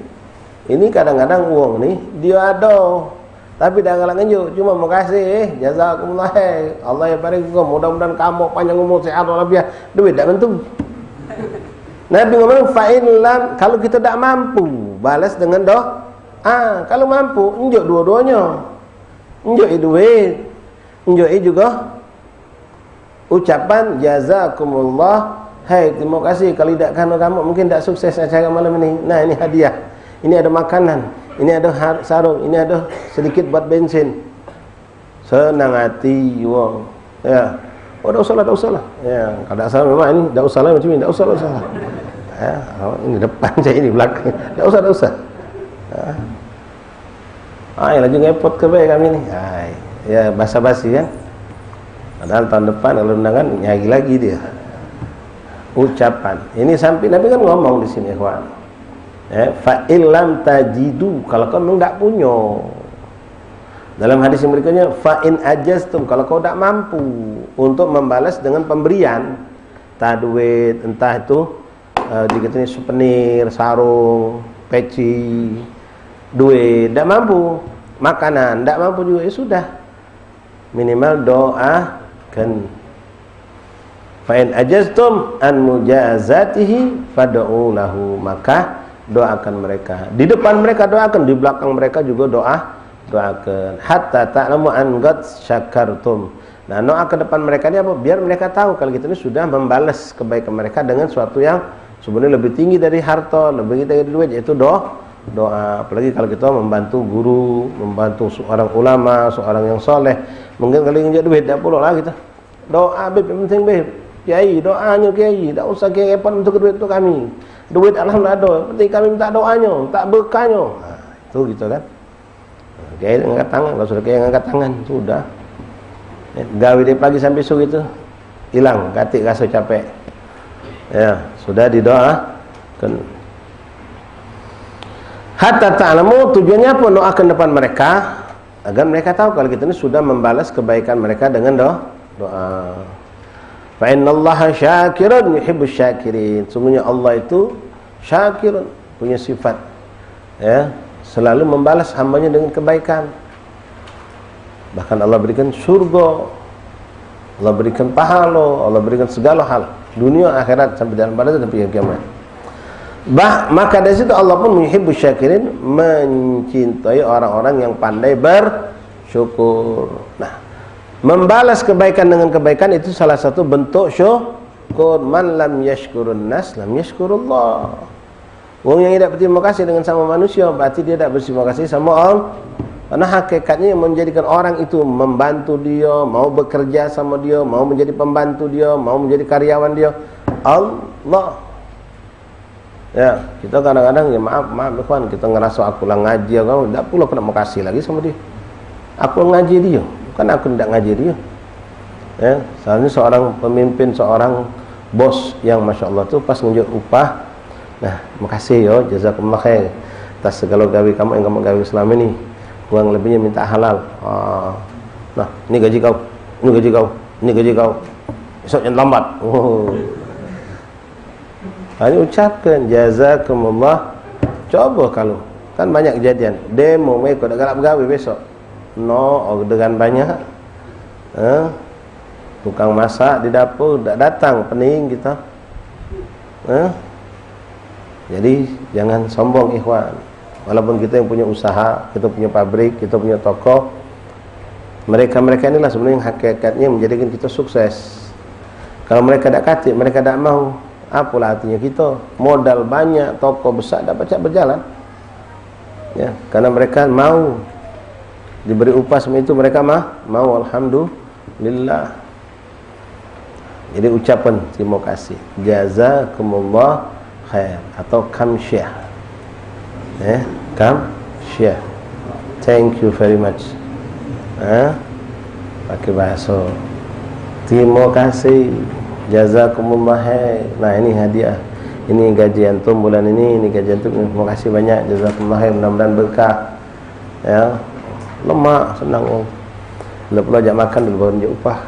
ini kadang-kadang uang nih dia ada, tapi dah ngalang ngenjuk, cuma makasih, jazakumullah, Allah ya barik fikum, mudah-mudahan kamu panjang umur, sehat walafiat, duit tak bentuk. Nabi ngomong fa'in lam, kalau kita tidak mampu, balas dengan doa. Kalau mampu, enjuk dua-duanya, enjuk duit, enjuk juga ucapan jazakumullah, hai, terima kasih, kalau tidak kamu mungkin tak sukses acara malam ini. Nah, ini hadiah, ini ada makanan, ini ada sarung, ini ada sedikit buat bensin. Senang hati wong, ya. Oh, tak usah lah, ya. Kalau tak salah memang ini tak usah lah, macam ini tak usah lah. Ya, ini depan saya, ini belakang, tak usah. Lagi ngepot ke baik kami nih. Ya basa-basi kan. Padahal tahun depan kalau undangan nyagi lagi dia. Ucapan. Ini sampai Nabi kan ngomong di sini, kawan. Fa illam tajidu, kalau kau enggak punya. Dalam hadis yang berikutnya, fa in ajaztum, kalau kau tidak mampu untuk membalas dengan pemberian, entah duit, entah itu dikatanya souvenir, sarung, peci, duit, tidak mampu, makanan, tidak mampu juga, ya sudah, minimal doakan. Fa in ajaztum an mujazatihi fad'u lahu, maka doakan mereka. Di depan mereka doakan, di belakang mereka juga doakan. Hatta ta'lamu an qad syakartum. Nah, doa ke depan mereka ini apa? Biar mereka tahu kalau kita ini sudah membalas kebaikan mereka dengan suatu yang sebenarnya lebih tinggi dari harta, lebih tinggi dari duit, yaitu doa. Apalagi kalau kita membantu guru, membantu seorang ulama, seorang yang soleh. Mungkin kalau ingin duit tidak perlu lah kita. Doa beb, yang penting beb. Kiai, doanya kiai, tidak usah kiai repot untuk duit untuk kami. Duit alhamdulillah ada, penting kami minta doanya, minta berkahnya. Nah, itu gitu kan. Kiai angkat tangan, kalau sudah kiai angkat tangan, sudah. Gawe dari pagi sampai sore itu hilang, katik rasa capek. Ya, sudah didoakan. Hatta ta'lamu, tujuannya apa doakan depan mereka? Agar mereka tahu kalau kita ini sudah membalas kebaikan mereka dengan doa. Fa innallaha syakirun yuhibbus syakirin. Sungguhnya Allah itu syakirun, punya sifat ya, selalu membalas hambanya dengan kebaikan. Bahkan Allah berikan surga, Allah berikan pahala, Allah berikan segala hal, dunia akhirat sampai dalam barzakh sampai kiamat. Maka dari situ Allah pun yuhibbus syakirin, mencintai orang-orang yang pandai bersyukur. Nah, membalas kebaikan dengan kebaikan itu salah satu bentuk syukur. Man lam yashkurun nas lam yashkurullah. Wong yang tidak berterima kasih dengan sama manusia, berarti dia tidak berterima kasih sama Allah. Karena hakikatnya yang menjadikan orang itu membantu dia, mau bekerja sama dia, mau menjadi pembantu dia, mau menjadi karyawan dia, Allah. Ya, kita kadang-kadang ya maaf kawan, kita ngerasa aku lah ngaji, kau tidak perlu aku nak mau kasih lagi sama dia. Aku ngaji dia, kan aku tidak ngaji dia. Ya, soalnya seorang pemimpin, seorang bos yang masya Allah tuh pas nunjuk upah, nah makasih yo, jazakumullah khair atas segala gawe kamu yang kamu gawe selama ini, uang lebihnya minta halal. Nah ini gaji kau, ini gaji kau, ini gaji kau, besok jangan lambat. Ini ucapkan jazakumullah. Coba kalau kan banyak kejadian demo mereka dah galak bergawe besok dengan banyak tukang masak di dapur tak datang pening kita. Jadi jangan sombong ikhwan. Walaupun kita yang punya usaha, kita punya pabrik, kita punya toko, mereka inilah sebenarnya yang hakikatnya menjadikan kita sukses. Kalau mereka tak katik, mereka tak mau, apalah artinya kita modal banyak, toko besar tak pacak berjalan. Ya, karena mereka mau diberi upah semua itu, mereka mau alhamdulillah. Jadi ucapan terima kasih, jazakumullah khair atau kamsyah, kamsyah, thank you very much. Pakai bahasa terima kasih, jazakumullah khair. Nah ini hadiah, ini gaji antum bulan ini gaji antum, terima kasih banyak, jazakumullah khair, mudah-mudahan berkah. Ya, lemak senang om. Belum ajak makan dulu baru dia upah.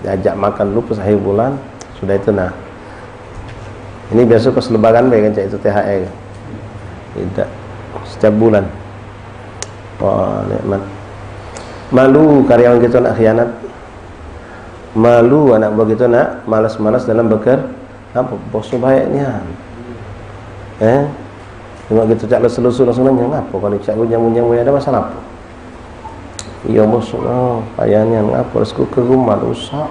Ajak makan dulu pas akhir bulan, sudah itu nah. Ini biasa pas lebaran baik kan itu THR. Tidak setiap bulan. Wah, nikmat. Malu karyawan kita nak khianat. Malu anak buah kita nak malas-malas dalam bekerja. Apa bosnya baiknya? Cuma gitu cak lesu-lesu langsung nanya, ngapa kalau cak nyambung-nyambung ada masalah apa? Iya bos, payahnya ngapa harus ke rumah rusak.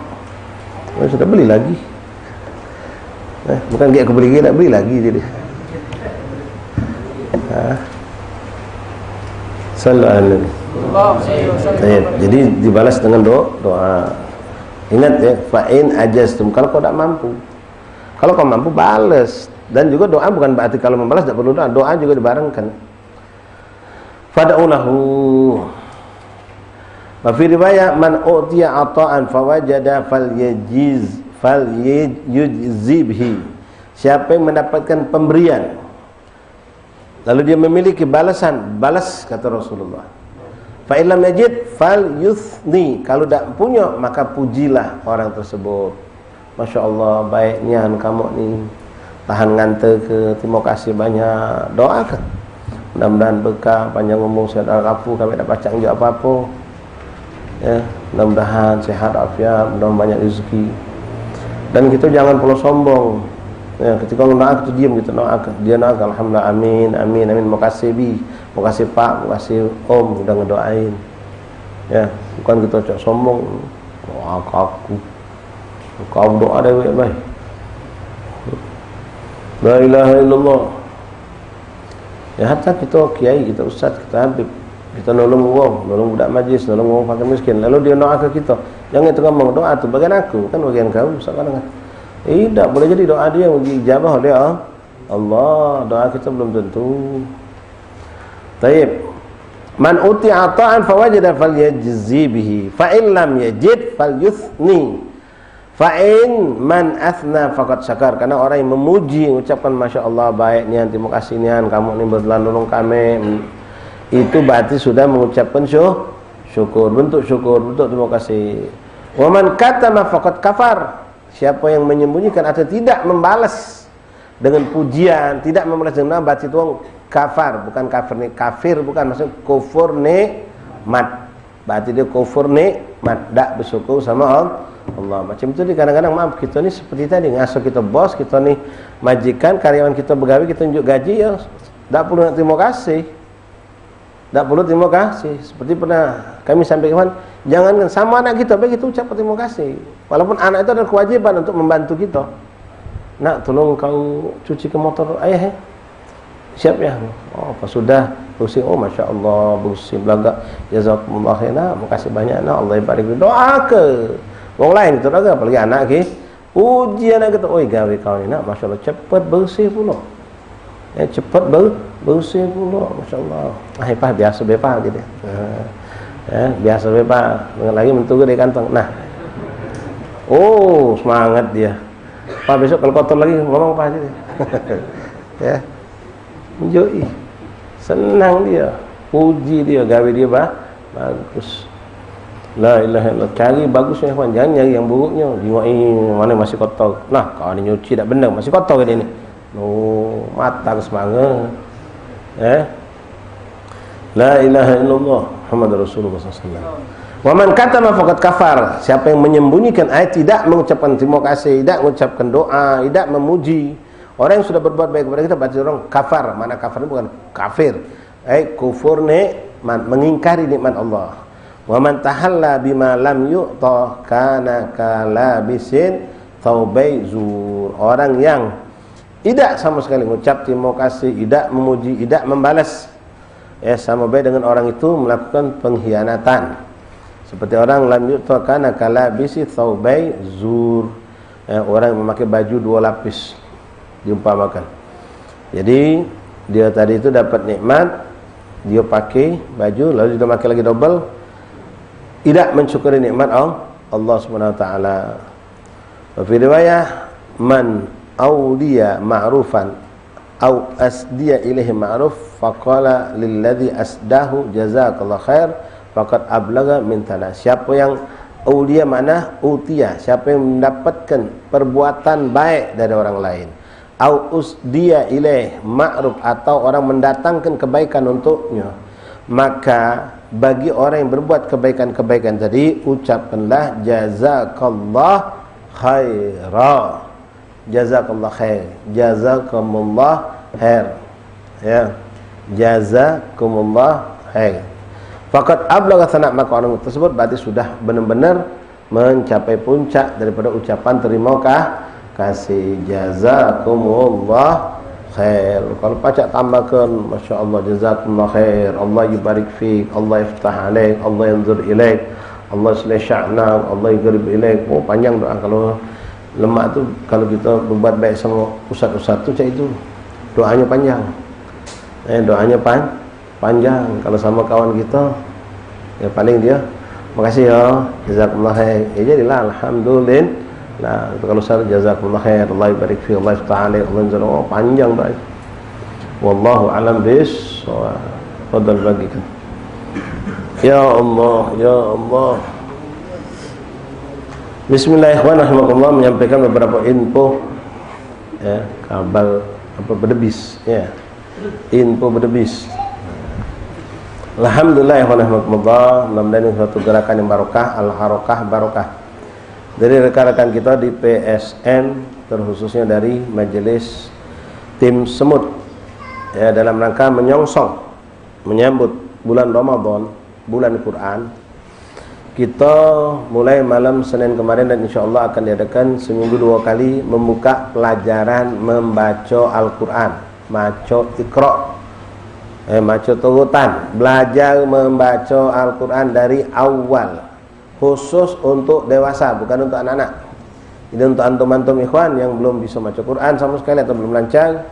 Sudah beli lagi. Bukan kayak aku beli lagi, nak beli lagi jadi. Sallallahu alaihi. Jadi dibalas dengan doa. Ingat ya, fa'in ajaztum, kalau kau tak mampu. Kalau kau mampu balas Dan juga doa bukan berarti kalau membalas tidak perlu doa, doa juga dibarengkan. Fad'u lahu. Wa fi riwayat man utiya ata'an fawajada falyujzibhi. Siapa yang mendapatkan pemberian lalu dia memiliki balasan, balas, kata Rasulullah. Fa illam yajid falyuthni. Kalau tak punya maka pujilah orang tersebut. Masya Allah, baiknya kamu ni, tahan nganter ke, terima kasih banyak, doakan mudah-mudahan berkah, panjang umur, sehat rapuh, kami tak pacak juga apa-apa ya, mudah-mudahan sehat afiat, mudah-mudahan banyak rezeki. Dan kita jangan perlu sombong ya, ketika doa kita diam, kita doakan, dia doakan, alhamdulillah, amin, amin, amin, makasih bi, makasih pak, makasih om udah ngedoain ya, bukan kita cak sombong, doa aku kau doa dewek baik. La ilaha illallah. Ya hatta kita kiai, kita ustaz, kita habib, kita nolong orang, nolong budak majlis, nolong orang fakir miskin, lalu dia doa ke kita. Jangan itu ngomong doa tu bagian aku, kan bagian kau. Sekarang tidak boleh jadi doa dia yang dijabah oleh Allah. Doa kita belum tentu. Taib. Man uti'a ta'an fawajada falyajzi bihi, fa in lam yajid falyuthni. Fa'in man athna faqad syakar. Karena orang yang memuji, mengucapkan Masya Allah, baik nian, terima kasih nian, kamu ini bertelan nolong kami, itu berarti sudah mengucapkan syukur, bentuk syukur, bentuk terima kasih. Wa man katama faqad kafar. Siapa yang menyembunyikan atau tidak membalas dengan pujian, tidak membalas dengan berarti itu kafar, bukan kafir nih, kafir bukan, maksud kufur nikmat. Berarti dia kufur nikmat, tak bersyukur sama Allah. Macam itu kadang-kadang maaf kita ni seperti tadi, ngasuh kita bos, kita ni majikan, karyawan kita bergawe, kita tunjuk gaji ya, tak perlu nak terima kasih. Tak perlu terima kasih. Seperti pernah kami sampaikan, jangan sama anak kita bagi kita ucap terima kasih. Walaupun anak itu ada kewajiban untuk membantu kita. Nak tolong kau cuci ke motor ayah siap ya? Oh, apa sudah bersih? Oh, Masya Allah, bersih belagak. Jazakumullah khairan. Makasih banyak nak, Allah barik. Doa ke orang lain itu dah, apalagi anak ke puji anak kita, oi gawe kau ni nak, Masya Allah, cepat bersih pula ya, cepat bersih pula, Masya Allah. Pak biasa bepa gitu ya, biasa bepa dengan lagi mentuga di kantong. Nah, oh semangat dia Pak, besok kalau kotor lagi ngomong Pak gitu ya, menjoi senang dia, puji dia, gawe dia bagus. La ilaha illallah. Cari bagusnya kawan, jangan nyari yang buruknya. Jiwai mana masih kotor. Nah, kau ni nyuci tak benar, masih kotor ke dia ni. Oh, mata ke semangat. La ilaha illallah Muhammad Rasulullah SAW. Wa man katama faqad kafar. Siapa yang menyembunyikan ayat, tidak mengucapkan terima kasih, tidak mengucapkan doa, tidak memuji orang yang sudah berbuat baik kepada kita, berarti orang kafar. Mana kafar ini bukan kafir. Kufur nikmat, mengingkari nikmat Allah. Wa man tahalla bima lam yu'ta kana kalabisin thawbai zur. Orang yang tidak sama sekali mengucap terima kasih, tidak memuji, tidak membalas, ya sama baik dengan orang itu melakukan pengkhianatan. Seperti orang lam yu'ta kana kalabisi thawbai zur, ya, orang yang memakai baju 2 lapis diumpamakan. Jadi dia tadi itu dapat nikmat, dia pakai baju lalu dia pakai lagi double, tidak mensyukuri nikmat Allah Subhanahu wa taala. Fi riwayah man awliya ma'rufan aw asdiya ilaihi ma'ruf faqala lilladzi asdahu jazakallahu khair faqad ablaga min tana. Siapa yang awliya makna utiya, siapa yang mendapatkan perbuatan baik dari orang lain, aw usdiya ilaihi ma'ruf atau orang mendatangkan kebaikan untuknya, maka bagi orang yang berbuat kebaikan-kebaikan tadi ucapkanlah jazakallah khaira, jazakallah khair, jazakumullah khair, ya, jazakumullah khair. Faqad ablagha sana, maka orang tersebut berarti sudah benar-benar mencapai puncak daripada ucapan terima kasih, jazakumullah khair. Kalau pacak tambahkan Masya Allah, jazakumullah khair, Allah yubarik fiik, Allah iftah alaik, Allah yanzur ilaik, Allah yuslih sya'nak, Allah yugrib ilaik. Oh panjang doa. Kalau Lemak tuh kalau kita berbuat baik sama ustaz-ustaz tuh cak itu doanya panjang. Doanya panjang. Kalau sama kawan kita ya paling dia makasih ya, jazakumullah khair. Ya jadilah alhamdulillah. Nah, kalau saya jazakumullah khair, Allah barik fi Allah taala, Allah panjang doa. Wallahu alam bis. Fadal bagikan. Ya Allah, ya Allah. Bismillahirrahmanirrahim. Menyampaikan beberapa info ya, kabar apa berdebis ya. Info berdebis. Alhamdulillah, mudah-mudahan suatu gerakan yang barokah, al-harokah barokah dari rekan-rekan kita di PSN, terkhususnya dari majelis tim semut ya, dalam rangka menyongsong menyambut bulan Ramadan, bulan Quran. Kita mulai malam Senin kemarin dan insya Allah akan diadakan seminggu 2 kali membuka pelajaran membaca Al-Quran, maco ikro, maco turutan, belajar membaca Al-Quran dari awal, khusus untuk dewasa, bukan untuk anak-anak. Jadi untuk antum-antum ikhwan yang belum bisa baca Quran sama sekali atau belum lancar,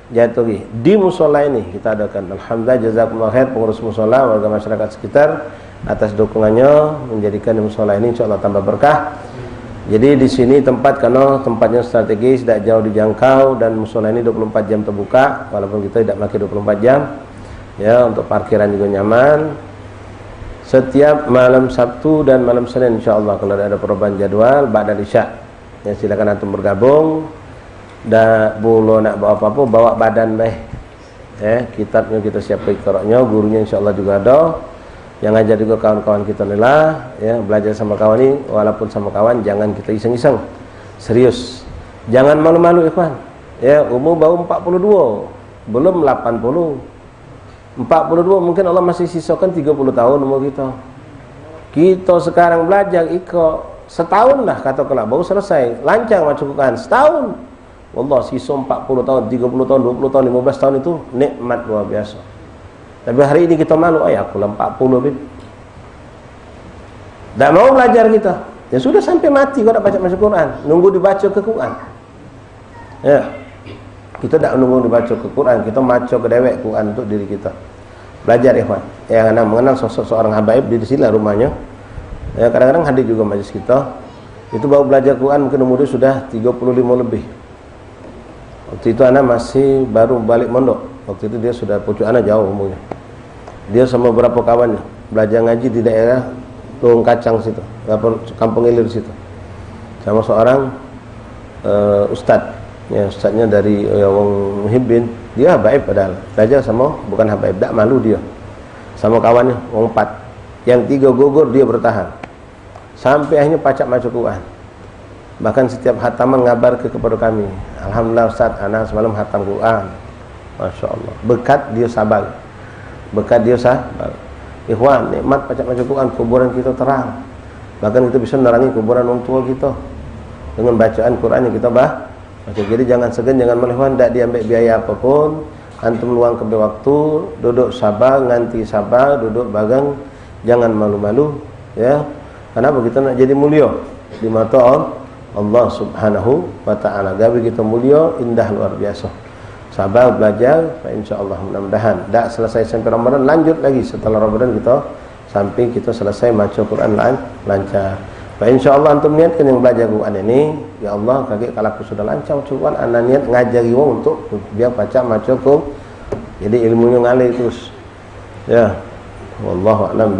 jatuh di musola ini kita adakan. Alhamdulillah, jazakumullah khair pengurus musola, warga masyarakat sekitar atas dukungannya menjadikan musola ini insya Allah tambah berkah. Jadi di sini tempat karena tempatnya strategis, tidak jauh dijangkau, dan musola ini 24 jam terbuka walaupun kita tidak pakai 24 jam. Ya, untuk parkiran juga nyaman. Setiap malam Sabtu dan malam Senin insya Allah kalau ada perubahan jadwal ba'da isya. Ya, silakan antum bergabung. Dan boleh nak bawa apa-apa, bawa badan baik. Kitabnya kita siapkan iqra'nya, gurunya insya Allah juga ada. Yang ngajar juga kawan-kawan kita lelah, ya, belajar sama kawan ini, walaupun sama kawan jangan kita iseng-iseng, serius, jangan malu-malu ikhwan. Ya, umur baru 42, belum 80, 42 mungkin Allah masih sisakan 30 tahun umur kita. Kita sekarang belajar setahun lah katakanlah, baru selesai, lancar macam Quran setahun. Wallah, sisa 40 tahun, 30 tahun, 20 tahun, 15 tahun itu nikmat luar biasa. Tapi hari ini kita malu, aku lah 40 bib. Tak mau belajar kita. Ya sudah sampai mati kau tak baca Quran. Nunggu dibaca ke Quran. Ya. Kita tak nunggu dibaca ke Quran, kita baca ke dewek Quran untuk diri kita. Belajar ikhwan. Yang anak mengenal sosok seorang habaib di sini lah rumahnya. Ya, kadang-kadang hadir juga majlis kita. Itu baru belajar Quran mungkin umurnya sudah 35 lebih. Waktu itu anak masih baru balik mondok. Waktu itu dia sudah pucuk anak jauh umurnya. Dia sama beberapa kawannya belajar ngaji di daerah Tung Kacang situ, Kampung Ilir situ. Sama seorang ustadz, ya, ustadznya dari Wong Muhibbin. Dia habaib padahal. Belajar sama bukan habaib, tak malu dia. Sama kawannya Wong 4. Yang 3 gugur dia bertahan. Sampai akhirnya pacak masuk Quran. Bahkan setiap hataman ngabar kepada kami, alhamdulillah Ustaz, anak semalam hatam Quran. Masya Allah, berkat dia sabar. Berkat dia sabar. Ikhwan, nikmat pacak baca Quran, kuburan kita terang. Bahkan kita bisa menerangi kuburan orang tua kita dengan bacaan Quran yang kita baca. Jadi jangan segan, jangan melawan, tidak diambil biaya apapun. Antum luangkan waktu, duduk sabar, nganti sabar, duduk bagang, jangan malu-malu, ya. Kenapa kita nak jadi mulia di mata Allah Subhanahu wa ta'ala. Gawe kita mulia, indah luar biasa. Sabar belajar, insyaallah mudah-mudahan tak selesai sampai Ramadan, lanjut lagi setelah Ramadan kita sampai kita selesai baca Quran lancar. Insyaallah antum niatkan yang belajar Quran ini, ya Allah, kaki kalau aku sudah lancar Quran, anda niat ngajari wong untuk biar baca Quran. Jadi ilmunya ngalir terus. Ya. Wallahu a'lam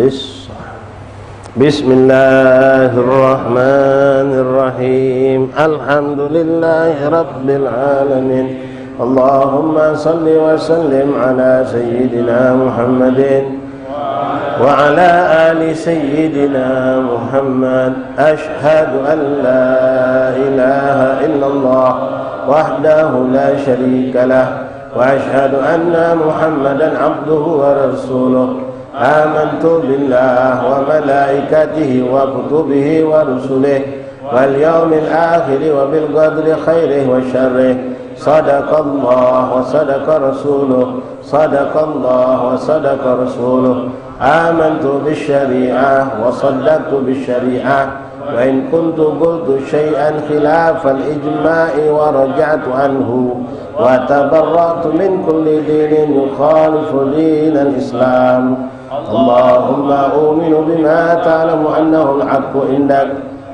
Bismillahirrahmanirrahim. Alhamdulillahirabbil alamin. Allahumma salli wa sallim ala sayyidina Muhammadin wa ala ali sayyidina Muhammad. Ashhadu an la ilaha illallah wahdahu la syarika lah wa ashhadu anna Muhammadan abduhu wa rasuluh. Amantu billah wa malaikatihi wa kutubihi wa rusulihi wal yawmil akhir wa bil qadri khairihi wa syarrihi. Sadaqallah wa sadaqa rasuluh. Sadaqallah wa sadaqa rasuluh. Amantu bisyari'ah wa saddaqtu bisyari'ah وإن كنت قلت شيئا خلاف الإجماع ورجعت عنه وتبرأت من كل دين يخالف دين الإسلام. اللهم أؤمن بما تعلم أنه الحق عندك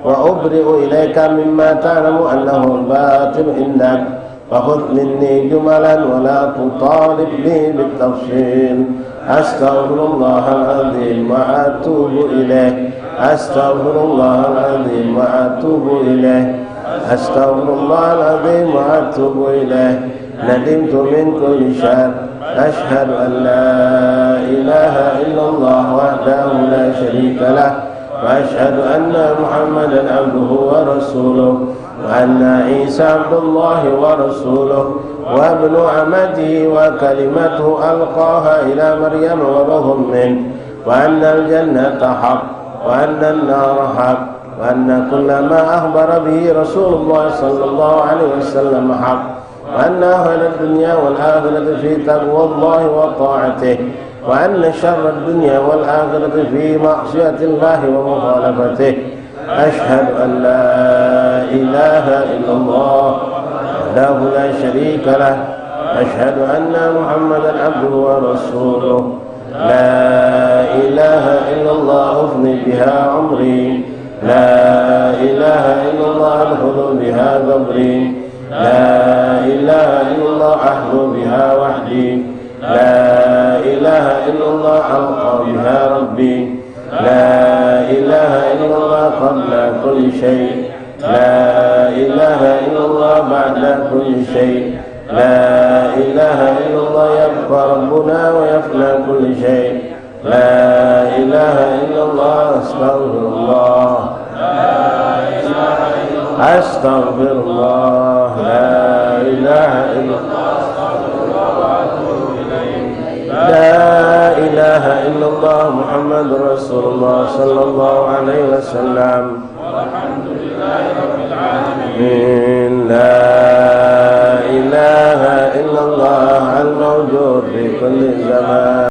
وأبرئ إليك مما تعلم أنه الباطل عندك، فخذ مني جملا ولا تطالبني بالتفصيل. أستغفر الله العظيم وأتوب إليه. أستغفر الله العظيم وأتوب إليه. أستغفر الله العظيم وأتوب إليه. ندمت من كل شر. أشهد أن لا إله إلا الله وحده لا شريك له، وأشهد أن محمدا عبده ورسوله، وأن عيسى عبد الله ورسوله وابن عمته وكلمته ألقاها إلى مريم وروح منه، وأن الجنة حق وأن النار حق، وأن كل ما أخبر به رسول الله صلى الله عليه وسلم حق، وأن أهل الدنيا والآخرة في تقوى الله وطاعته، وأن شر الدنيا والآخرة في معصية الله ومخالفته. أشهد أن لا إله إلا الله وحده لا شريك له. أشهد أن محمدا عبده ورسوله. لا إله إلا الله أفني بها عمري. لا إله إلا الله أدخل بها قبري. لا إله إلا الله أحظو بها وحدي. لا إله إلا الله ألقى بها ربي. لا إله إلا الله قبل كل شيء. لا إله إلا الله بعد كل شيء. لا إله إلا الله يبقى ربنا ويفنى كل شيء. لا إله إلا الله. أستغفر الله. أستغفر الله. لا إله إلا الله. لا إله إلا الله محمد رسول الله صلى الله عليه وسلم. والحمد لله رب العالمين. لا إله إلا الله الموجود في كل زمان.